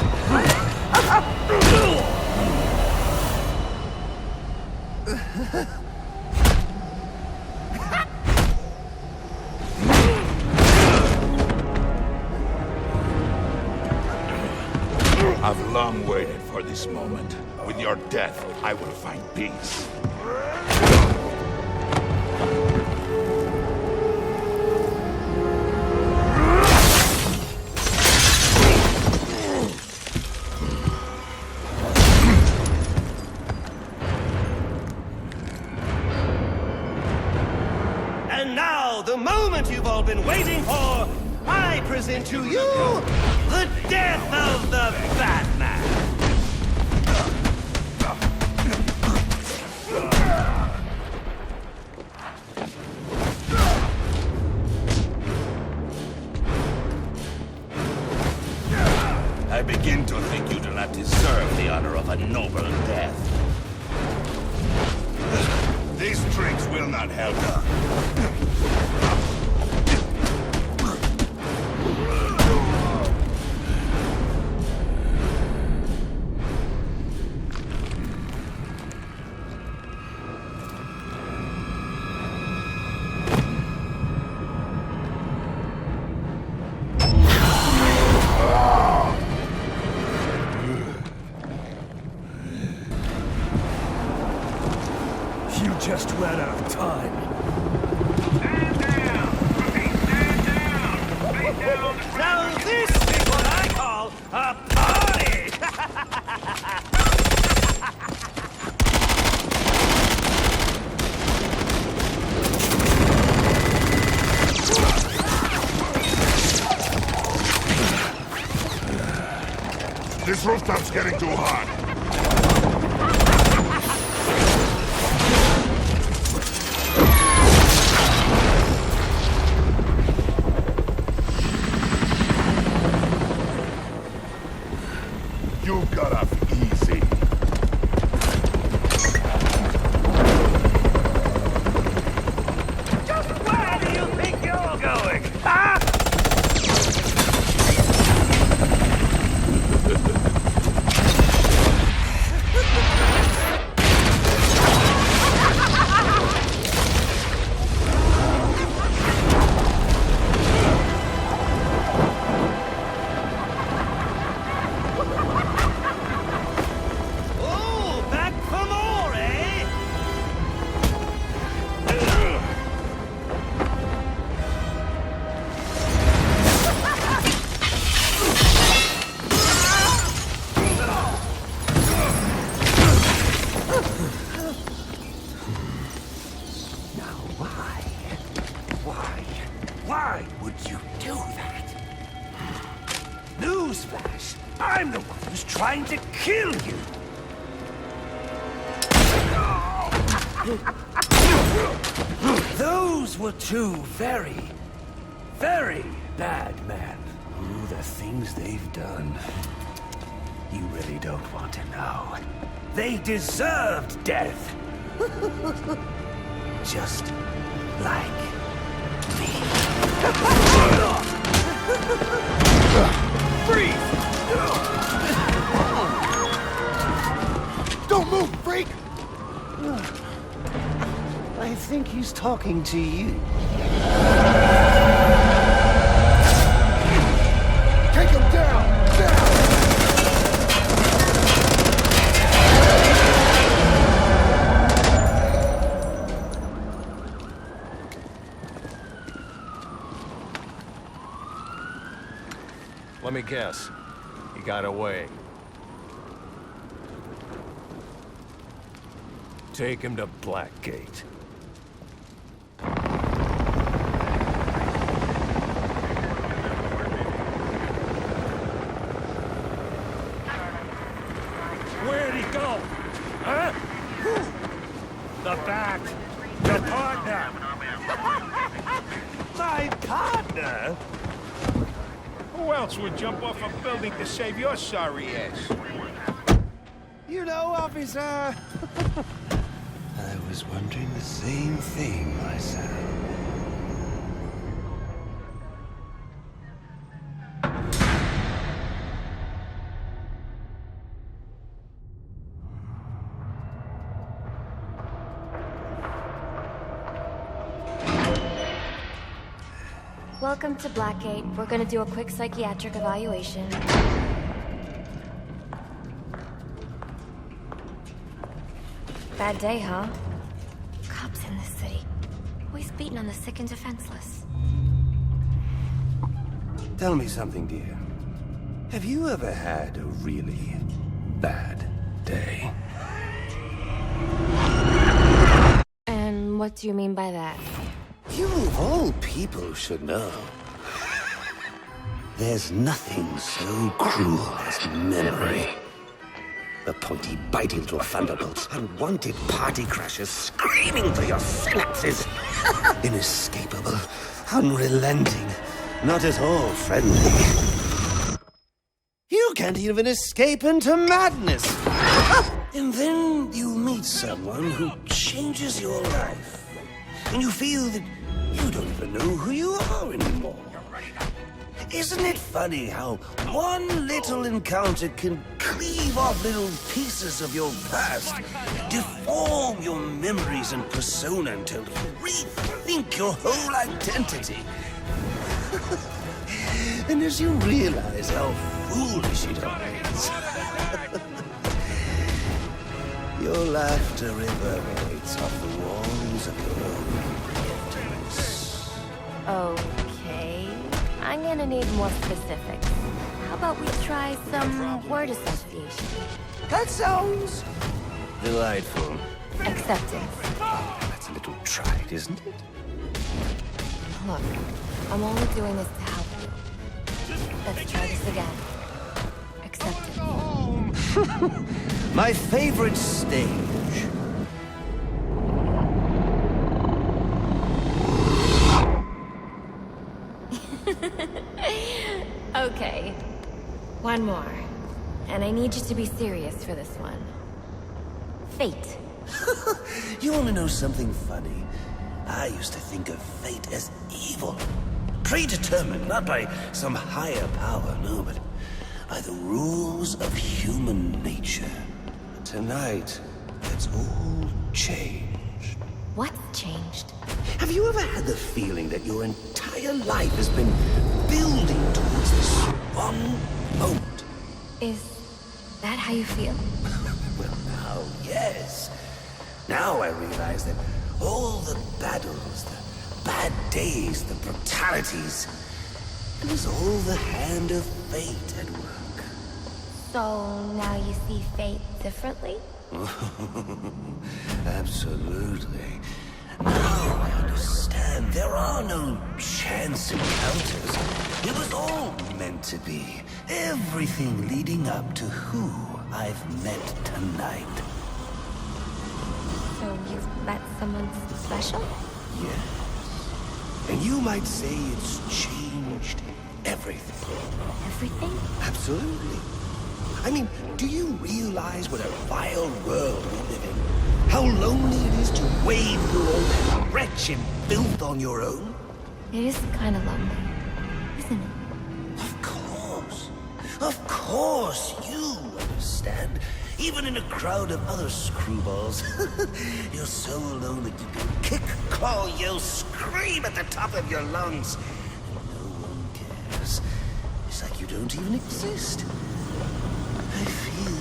I've long waited for this moment. With your death, I will find peace. And now, the moment you've all been waiting for, I present to you the death of the Batman. I begin to think you do not deserve the honor of a noble death. These tricks will not help. Just ran out of time. Stand down! Stand down! Face down on the ground! Now this is what I call a party! This rooftop's getting too hot. You got off easy. Newsflash! I'm the one who's trying to kill you! Those were two very, very bad men. Oh, the things they've done. You really don't want to know. They deserved death. Just like me. Freeze! Don't move, freak! I think he's talking to you. Take him down! Let me guess. He got away. Take him to Blackgate. Where'd he go? Huh? The Bat. Your partner. My partner? Who else would jump off a building to save your sorry ass? You know, officer. I was wondering the same thing myself. Welcome to Blackgate. We're gonna do a quick psychiatric evaluation. Bad day, huh? Cops in this city. Always beating on the sick and defenseless. Tell me something, dear. Have you ever had a really bad day? And what do you mean by that? You of all people should know. There's nothing so cruel as memory. The pointy, bitey little thunderbolts, unwanted party crashers screaming through your synapses. Inescapable, unrelenting, not at all friendly. You can't even escape into madness. And then you meet someone who changes your life. And you feel that you don't even know who you are anymore. Isn't it funny how one little encounter can cleave off little pieces of your past, deform your memories and persona until you rethink your whole identity? And as you realize how foolish it all is, your laughter reverberates off the walls of your own emptiness. Okay. I'm gonna need more specifics. How about we try some word association? That sounds delightful. Acceptance. That's a little trite, isn't it? Look, I'm only doing this to help you. Let's try this again. Acceptance. My favorite stage. Okay. One more. And I need you to be serious for this one. Fate. You want to know something funny? I used to think of fate as evil. Predetermined, not by some higher power, no, but by the rules of human nature. Tonight, it's all changed. What's changed? Have you ever had the feeling that your entire life has been building towards this one moment? Is that how you feel? Well, now, yes. Now I realize that all the battles, the bad days, the brutalities, it was all the hand of fate at work. So now you see fate differently? Absolutely. Now I understand. There are no chance encounters. It was all meant to be. Everything leading up to who I've met tonight. So you've met someone special? Yes. And you might say it's changed everything. Everything? Absolutely. I mean, do you realize what a vile world we live in? How lonely it is to wade through all that wretched filth on your own? It is kind of lonely, isn't it? Of course, you understand. Even in a crowd of other screwballs. You're so alone that you can kick, claw, yell, scream at the top of your lungs. And no one cares. It's like you don't even exist. I feel...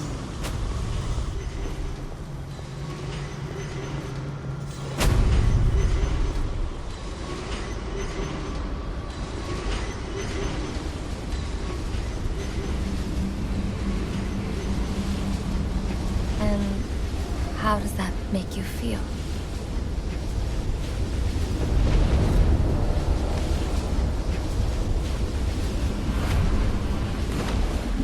And how does that make you feel?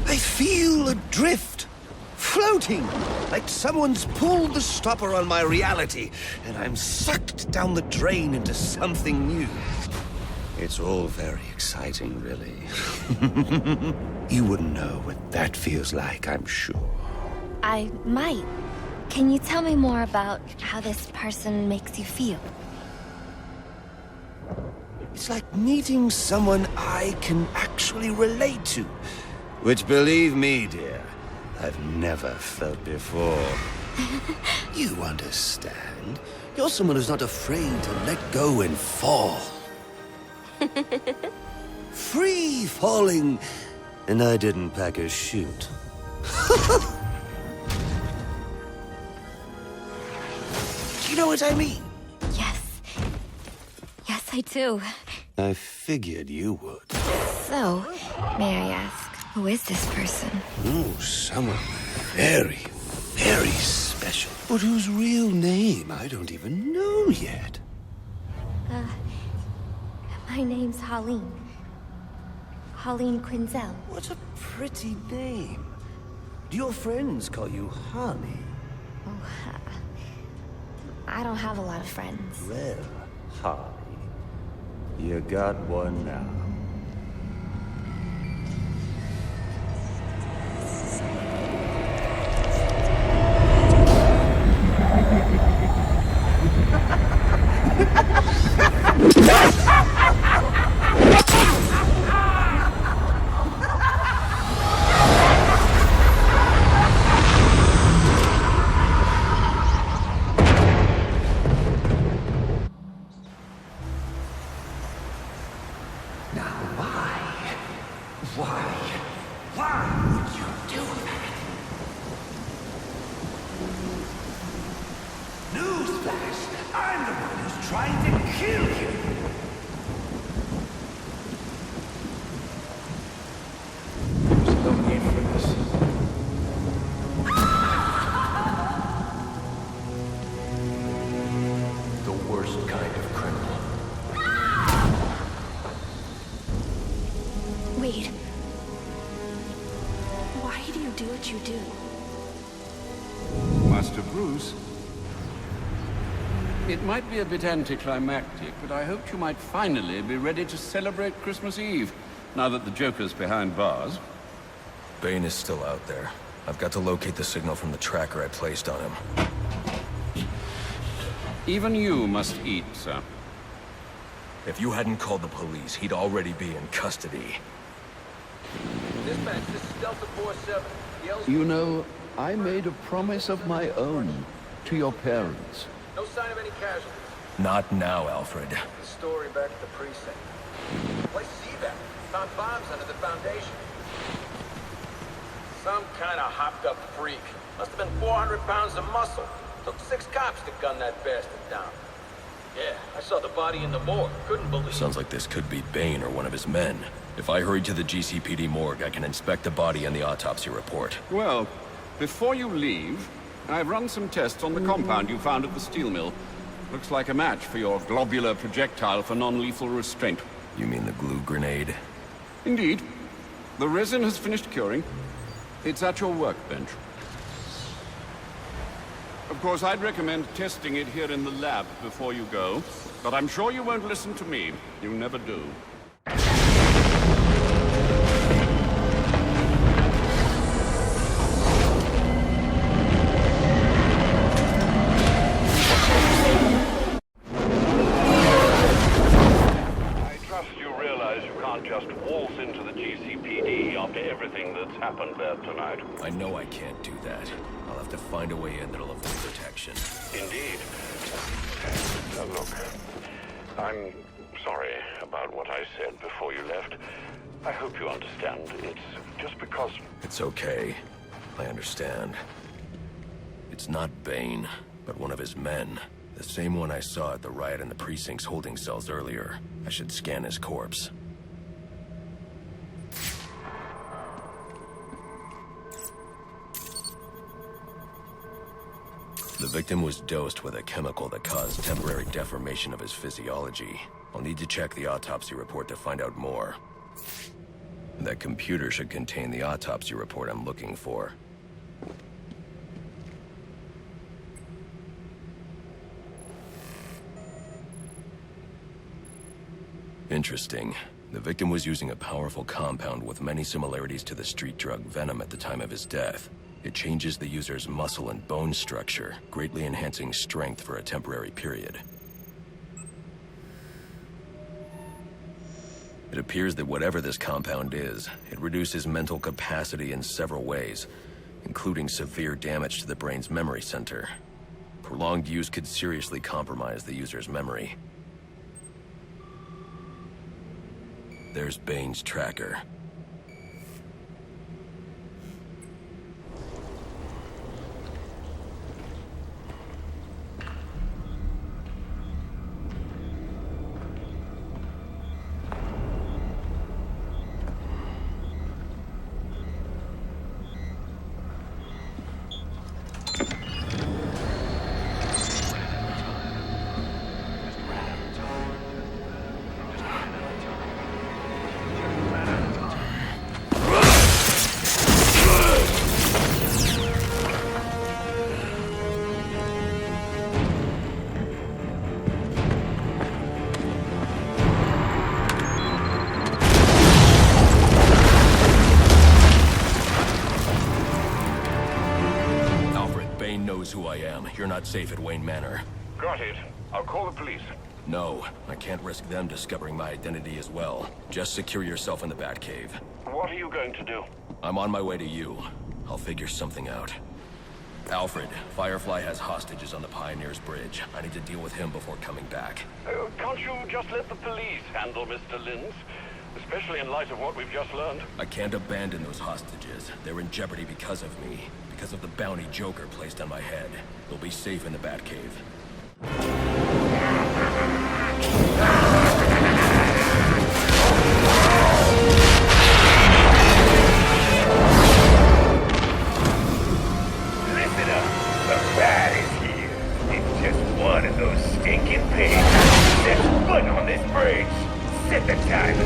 I feel adrift, floating, like someone's pulled the stopper on my reality, and I'm sucked down the drain into something new. It's all very exciting, really. You wouldn't know what that feels like, I'm sure. I might. Can you tell me more about how this person makes you feel? It's like meeting someone I can actually relate to. Which, believe me, dear, I've never felt before. You understand. You're someone who's not afraid to let go and fall. Free falling, and I didn't pack a chute. You know what I mean? Yes. Yes, I do. I figured you would. So, may I ask, who is this person? Oh, someone very, very special. But whose real name I don't even know yet. My name's Holleen. Holleen Quinzel. What a pretty name. Do your friends call you Honey? Oh, I don't have a lot of friends. Well, Holly, you got one now. Wait. Why do you do what you do? Master Bruce, it might be a bit anticlimactic, but I hoped you might finally be ready to celebrate Christmas Eve, now that the Joker's behind bars. Bane is still out there. I've got to locate the signal from the tracker I placed on him. Even you must eat, sir. If you hadn't called the police, he'd already be in custody. Dispatch, this is Delta 47. You know, I made a promise of my own to your parents. No sign of any casualties. Not now, Alfred. The story back at the precinct. Let's see that. Found bombs under the foundation. Some kind of hopped-up freak. Must have been 400 pounds of muscle. Took 6 cops to gun that bastard down. Yeah, I saw the body in the morgue. Couldn't believe it. Sounds like this could be Bane or one of his men. If I hurry to the GCPD morgue, I can inspect the body and the autopsy report. Well, before you leave, I've run some tests on the compound you found at the steel mill. Looks like a match for your globular projectile for non-lethal restraint. You mean the glue grenade? Indeed. The resin has finished curing. It's at your workbench. Of course, I'd recommend testing it here in the lab before you go, but I'm sure you won't listen to me. You never do. Happened there tonight. I know I can't do that. I'll have to find a way in that'll avoid detection. Indeed. Now look, I'm sorry about what I said before you left. I hope you understand. It's just because... It's okay. I understand. It's not Bane, but one of his men. The same one I saw at the riot in the precinct's holding cells earlier. I should scan his corpse. The victim was dosed with a chemical that caused temporary deformation of his physiology. I'll need to check the autopsy report to find out more. That computer should contain the autopsy report I'm looking for. Interesting. The victim was using a powerful compound with many similarities to the street drug Venom at the time of his death. It changes the user's muscle and bone structure, greatly enhancing strength for a temporary period. It appears that whatever this compound is, it reduces mental capacity in several ways, including severe damage to the brain's memory center. Prolonged use could seriously compromise the user's memory. There's Bane's tracker. Who I am. You're not safe at Wayne Manor. Got it. I'll call the police. No, I can't risk them discovering my identity as well. Just secure yourself in the Batcave. What are you going to do? I'm on my way to you. I'll figure something out. Alfred, Firefly has hostages on the Pioneers Bridge. I need to deal with him before coming back. Can't you just let the police handle Mr. Linz? Especially in light of what we've just learned. I can't abandon those hostages. They're in jeopardy because of me. Because of the bounty Joker placed on my head. They'll be safe in the Batcave. Listen up. The rat is here. It's just one of those stinking pigs. Set foot on this bridge. Set the timer.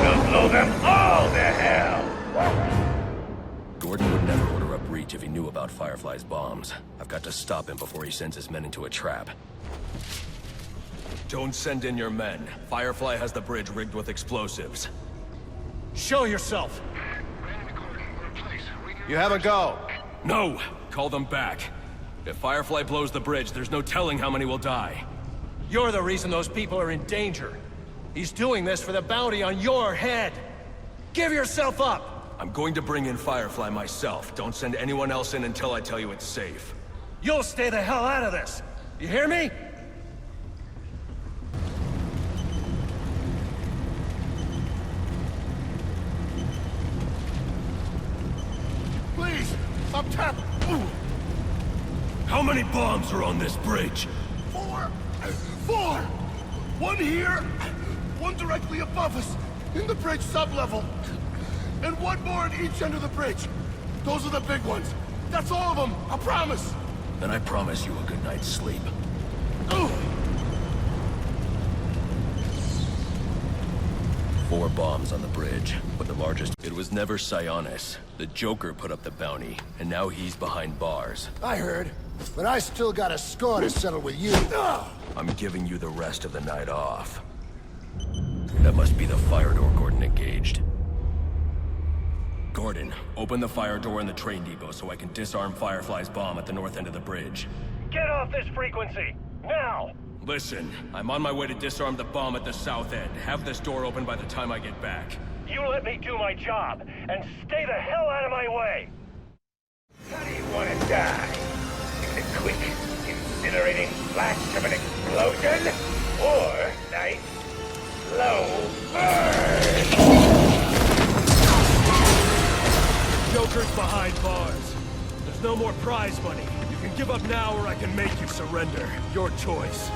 We'll blow them all to hell. Gordon would never order a breach if he knew about Firefly's bombs. I've got to stop him before he sends his men into a trap. Don't send in your men. Firefly has the bridge rigged with explosives. Show yourself! You have a go. No! Call them back. If Firefly blows the bridge, there's no telling how many will die. You're the reason those people are in danger. He's doing this for the bounty on your head. Give yourself up! I'm going to bring in Firefly myself. Don't send anyone else in until I tell you it's safe. You'll stay the hell out of this! You hear me? Please! I'm tapped! Ooh. How many bombs are on this bridge? 4! 4! One here, one directly above us, in the bridge sublevel. And one more at each end of the bridge. Those are the big ones. That's all of them, I promise. Then I promise you a good night's sleep. Ooh. 4 bombs on the bridge, but the largest... It was never Sionis. The Joker put up the bounty, and now he's behind bars. I heard, but I still got a score to settle with you. I'm giving you the rest of the night off. That must be the fire door Gordon engaged. Gordon, open the fire door in the train depot so I can disarm Firefly's bomb at the north end of the bridge. Get off this frequency! Now! Listen, I'm on my way to disarm the bomb at the south end. Have this door open by the time I get back. You let me do my job, and stay the hell out of my way! How do you want to die? In a quick, incinerating flash of an explosion? Or nice, slow burn? Joker's behind bars. There's no more prize money. You can give up now or I can make you surrender. Your choice.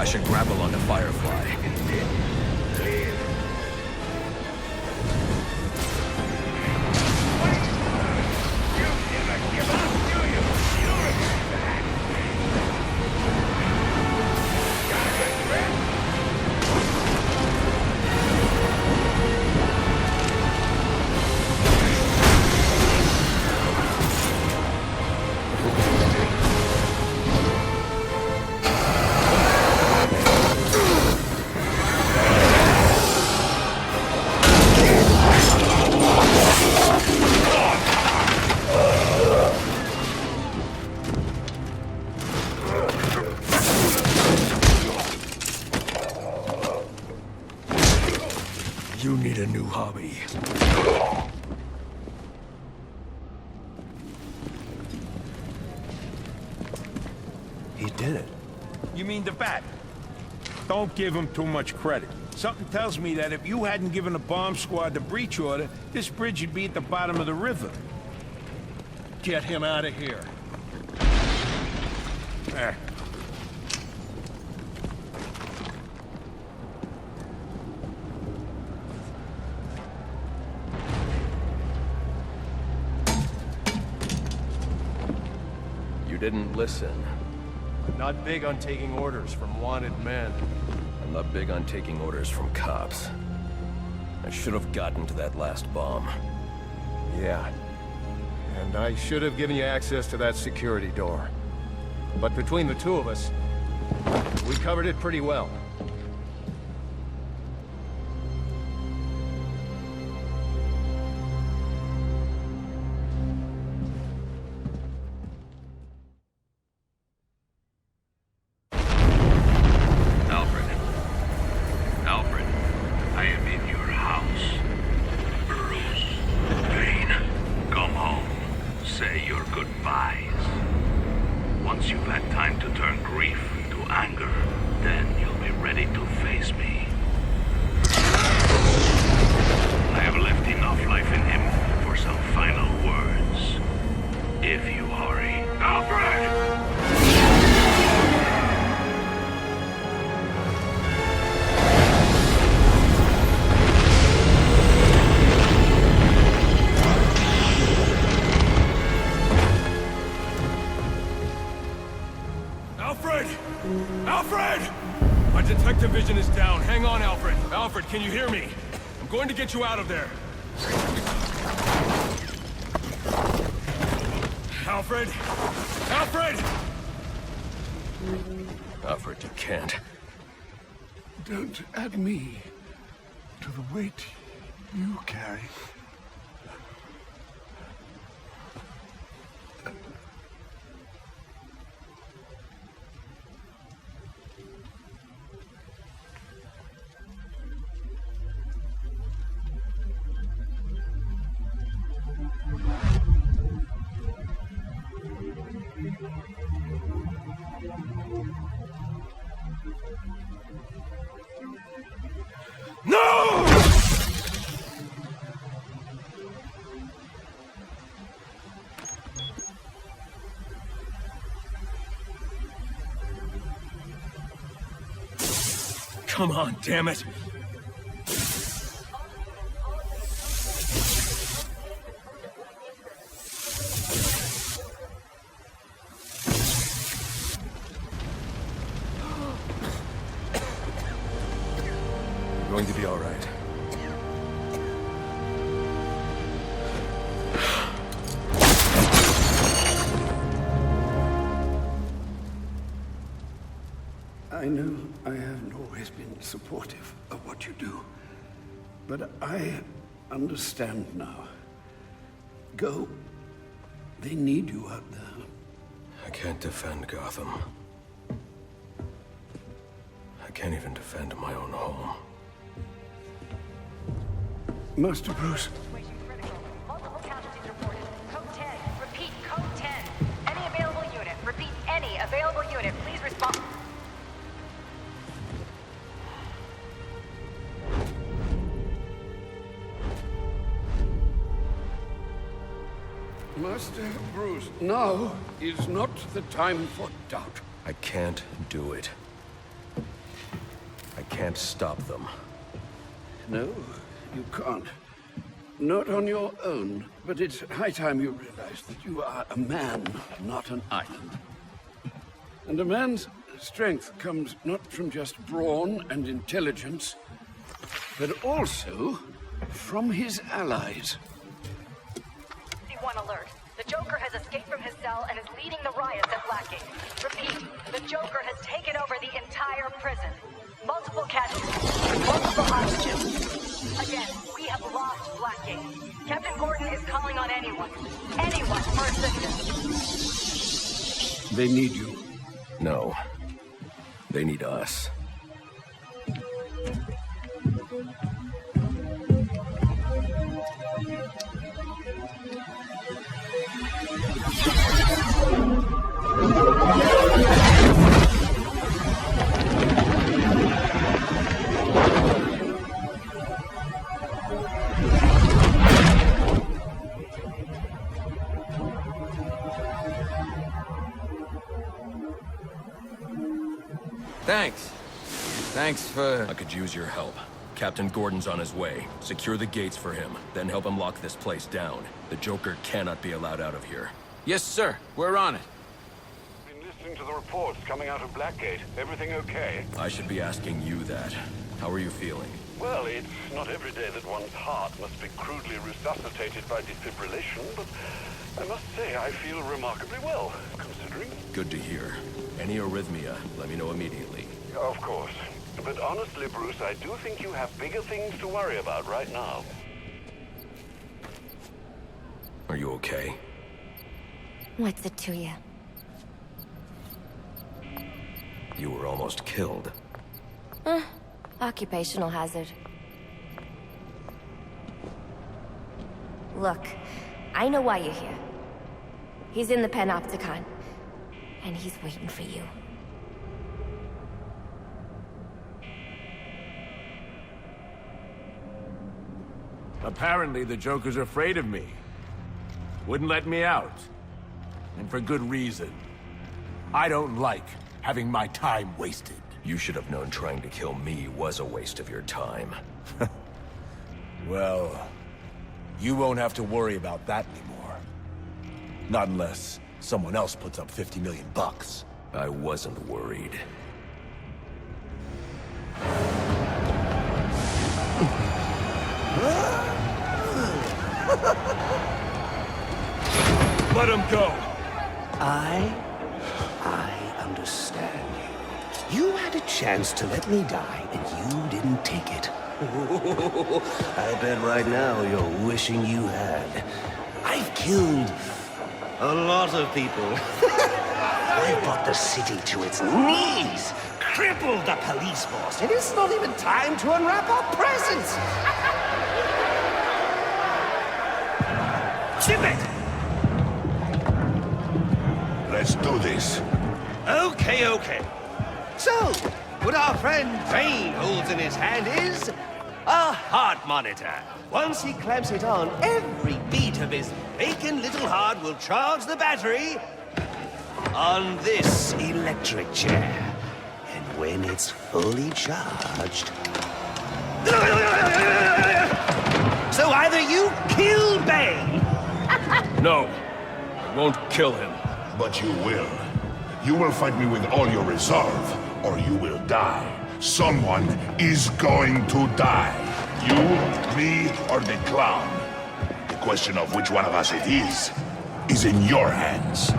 I should grapple onto Firefly. You need a new hobby. He did it. You mean the bat? Don't give him too much credit. Something tells me that if you hadn't given the bomb squad the breach order, this bridge would be at the bottom of the river. Get him out of here. There. You didn't listen. I'm not big on taking orders from wanted men. I'm not big on taking orders from cops. I should have gotten to that last bomb. Yeah. And I should have given you access to that security door. But between the two of us, we covered it pretty well. detective vision is down. Hang on, Alfred. Alfred, can you hear me? I'm going to get you out of there. Alfred? Alfred! Alfred, you can't. Don't add me to the weight you carry. No! Come on, damn it. You're going to be all right. I know I haven't always been supportive of what you do, but I understand now. Go. They need you out there. I can't defend Gotham. I can't even defend my own home. Master Bruce. Multiple casualties reported. Code 10. Repeat, code 10. Any available unit. Repeat, any available unit. Please respond. Master Bruce, now is not the time for doubt. I can't do it. I can't stop them. No, you can't. Not on your own, but it's high time you realize that you are a man, not an island. And a man's strength comes not from just brawn and intelligence, but also from his allies. One alert. The Joker has escaped from his cell and is leading the riots at Blackgate. Repeat, the Joker has taken over the entire prison. Multiple casualties, multiple hostages. Again, we have lost Blackgate. Captain Gordon is calling on anyone for assistance. They need you. No. They need us. Thanks. Thanks for... I could use your help. Captain Gordon's on his way. Secure the gates for him, then help him lock this place down. The Joker cannot be allowed out of here. Yes, sir. We're on it. Been listening to the reports coming out of Blackgate. Everything okay? I should be asking you that. How are you feeling? Well, it's not every day that one's heart must be crudely resuscitated by defibrillation, but I must say I feel remarkably well, considering. Good to hear. Any arrhythmia, let me know immediately. Of course. But honestly, Bruce, I do think you have bigger things to worry about right now. Are you okay? What's it to you? You were almost killed. Occupational hazard. Look, I know why you're here. He's in the Panopticon, and he's waiting for you. Apparently, the Joker's afraid of me. Wouldn't let me out. And for good reason. I don't like having my time wasted. You should have known trying to kill me was a waste of your time. Well, you won't have to worry about that anymore. Not unless someone else puts up $50 million. I wasn't worried. Let him go. I understand you. You had a chance to let me die, and you didn't take it. I bet right now you're wishing you had. I've killed a lot of people. I've brought the city to its knees, crippled the police force, and it's not even time to unwrap our presents. Ship it! Let's do this. Okay. So, what our friend Vane holds in his hand is a heart monitor. Once he clamps it on, every beat of his bacon little heart will charge the battery on this electric chair. And when it's fully charged... So either you kill Bane... No, I won't kill him. But you will. You will fight me with all your resolve, or you will die. Someone is going to die. You, me, or the clown. The question of which one of us it is in your hands.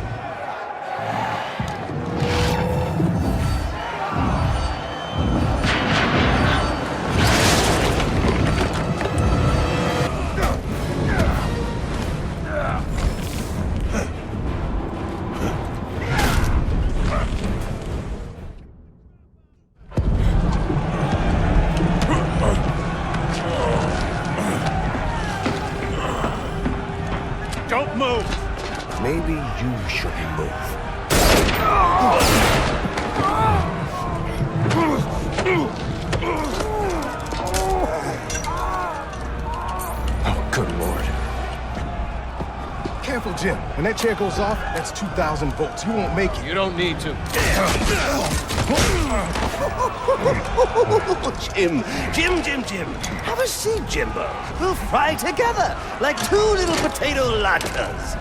Don't move! Maybe you shouldn't move. Oh, good lord. Careful, Jim. When that chair goes off, that's 2,000 volts. You won't make it. You don't need to. Jim. Have a seat, Jimbo. We'll fry together like two little potato latkes.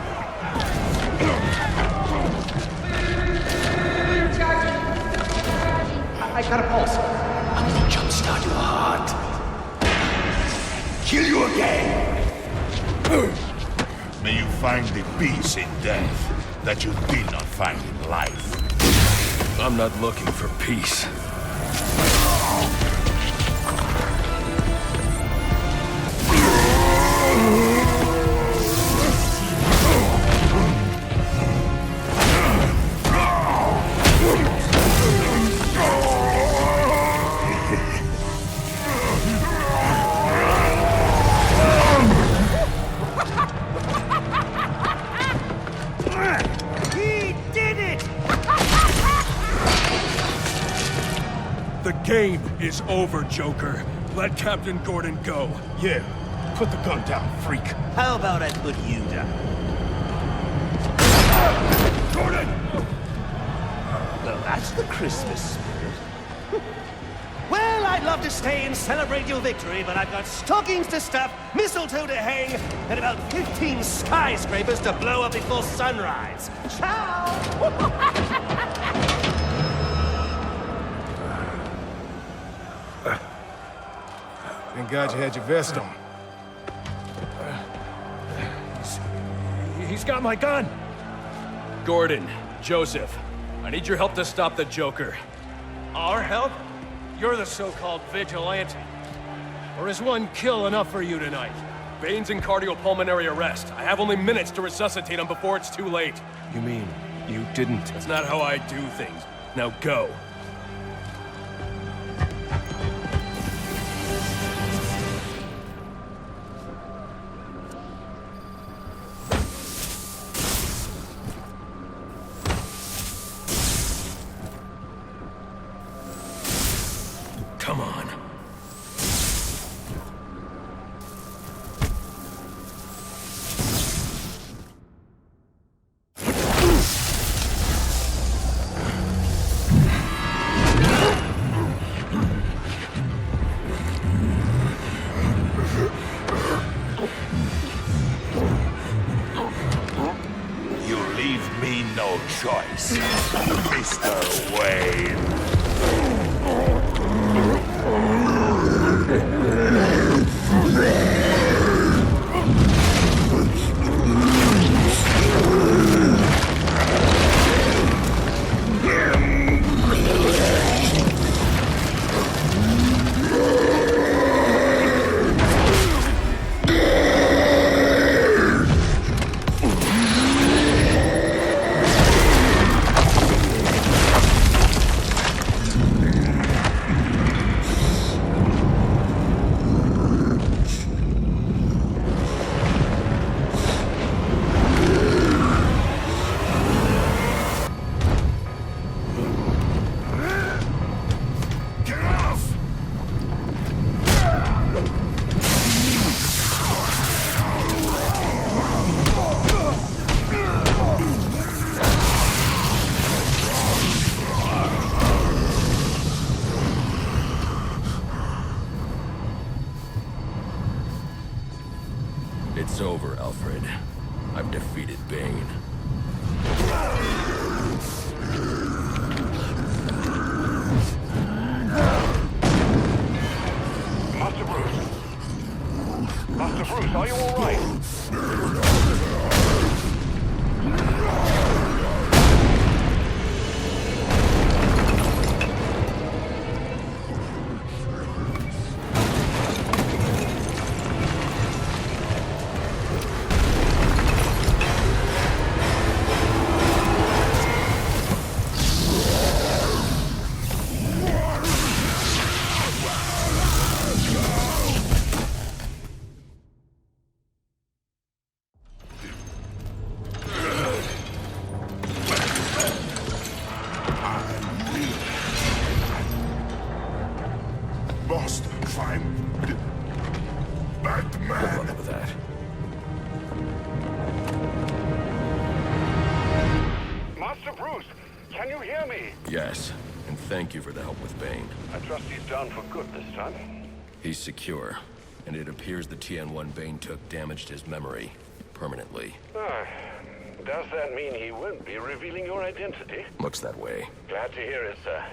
I got a pulse. I'm gonna jumpstart your heart. Kill you again. May you find the peace in death that you did not find in life. I'm not looking for peace. The game is over, Joker. Let Captain Gordon go. Yeah, put the gun down, freak. How about I put you down? Gordon! Well, that's the Christmas spirit. Well, I'd love to stay and celebrate your victory, but I've got stockings to stuff, mistletoe to hang, and about 15 skyscrapers to blow up before sunrise. Ciao! Thank God you had your vest on. He's got my gun! Gordon, Joseph, I need your help to stop the Joker. Our help? You're the so-called vigilante. Or is one kill enough for you tonight? Bane's in cardiopulmonary arrest. I have only minutes to resuscitate him before it's too late. You mean you didn't? That's not how I do things. Now go. Come on. You leave me no choice, Mr. Wayne. Yeah. I've defeated Bane. Master Bruce! Master Bruce, are you alright? Master Crime. Batman. Look at that. Master Bruce, can you hear me? Yes, and thank you for the help with Bane. I trust he's down for good this time. He's secure, and it appears the TN-1 Bane took damaged his memory permanently. Does that mean he won't be revealing your identity? Looks that way. Glad to hear it, sir.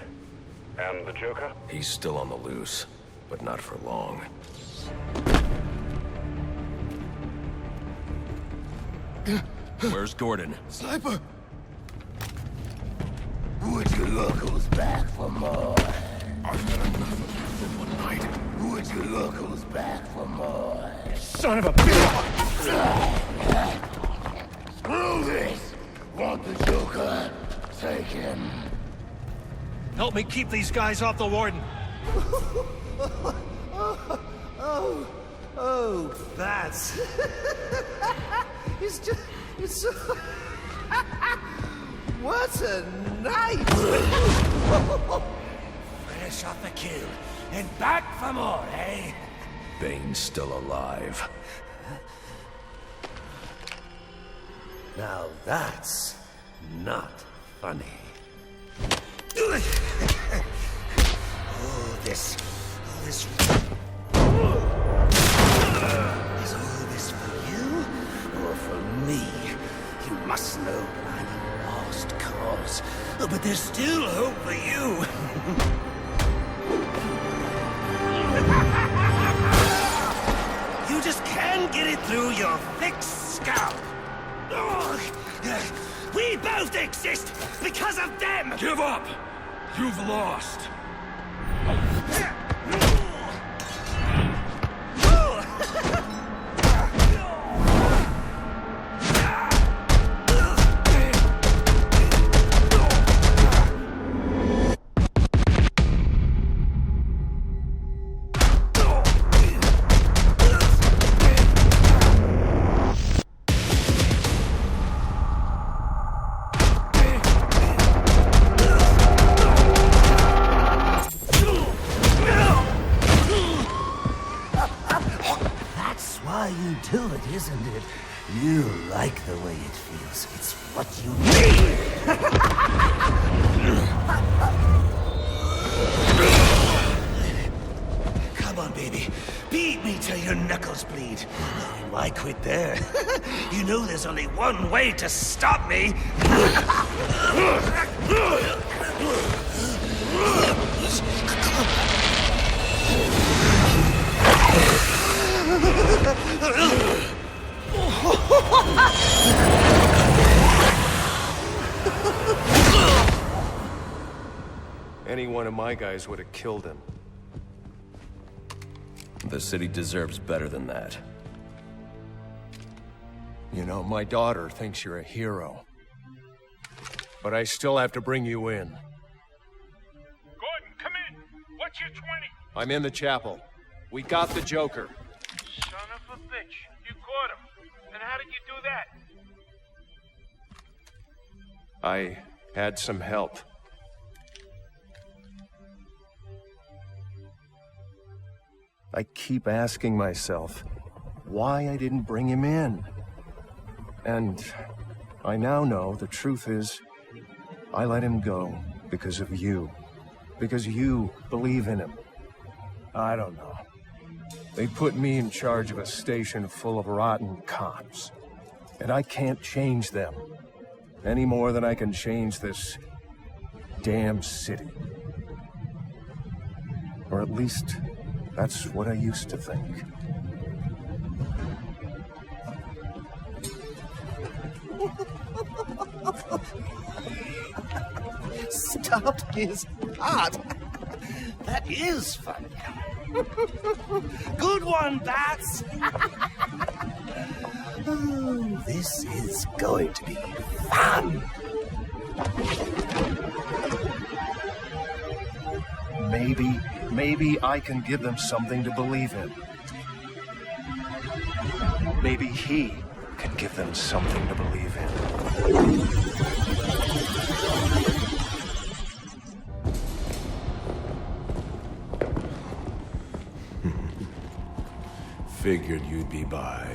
And the Joker? He's still on the loose, but not for long. Where's Gordon? Sniper! Would you look who's back for more? I've had enough of you for one night. Would you look who's back for more? Son of a bitch! Screw this! Want the Joker? Take him. Help me keep these guys off the warden. Oh, bats. It's so... What a night! Fresh off the kill, and back for more, eh? Bane's still alive. Now that's not funny. Is all this for you, or for me? You must know that I'm a lost cause, but there's still hope for you. You just can't get it through your thick scalp. We both exist because of them! Give up! You've lost! Do it, isn't it? You like the way it feels. It's what you need! Come on, baby. Beat me till your knuckles bleed. Why quit there? You know there's only one way to stop me! Any one of my guys would have killed him. The city deserves better than that. You know, my daughter thinks you're a hero. But I still have to bring you in. Gordon, come in! What's your 20? I'm in the chapel. We got the Joker. Son of a bitch. You caught him. And how did you do that? I had some help. I keep asking myself why I didn't bring him in. And I now know the truth is I let him go because of you. Because you believe in him. I don't know. They put me in charge of a station full of rotten cops. And I can't change them. Any more than I can change this damn city. Or at least, that's what I used to think. Stopped his heart. That is funny. Good one, Bats. Oh, this is going to be fun. Maybe I can give them something to believe in. Maybe he can give them something to believe in. Figured you'd be by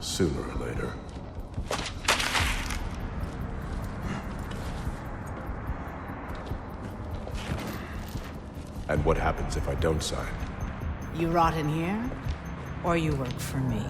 sooner or later. And what happens if I don't sign? You rot in here, or you work for me?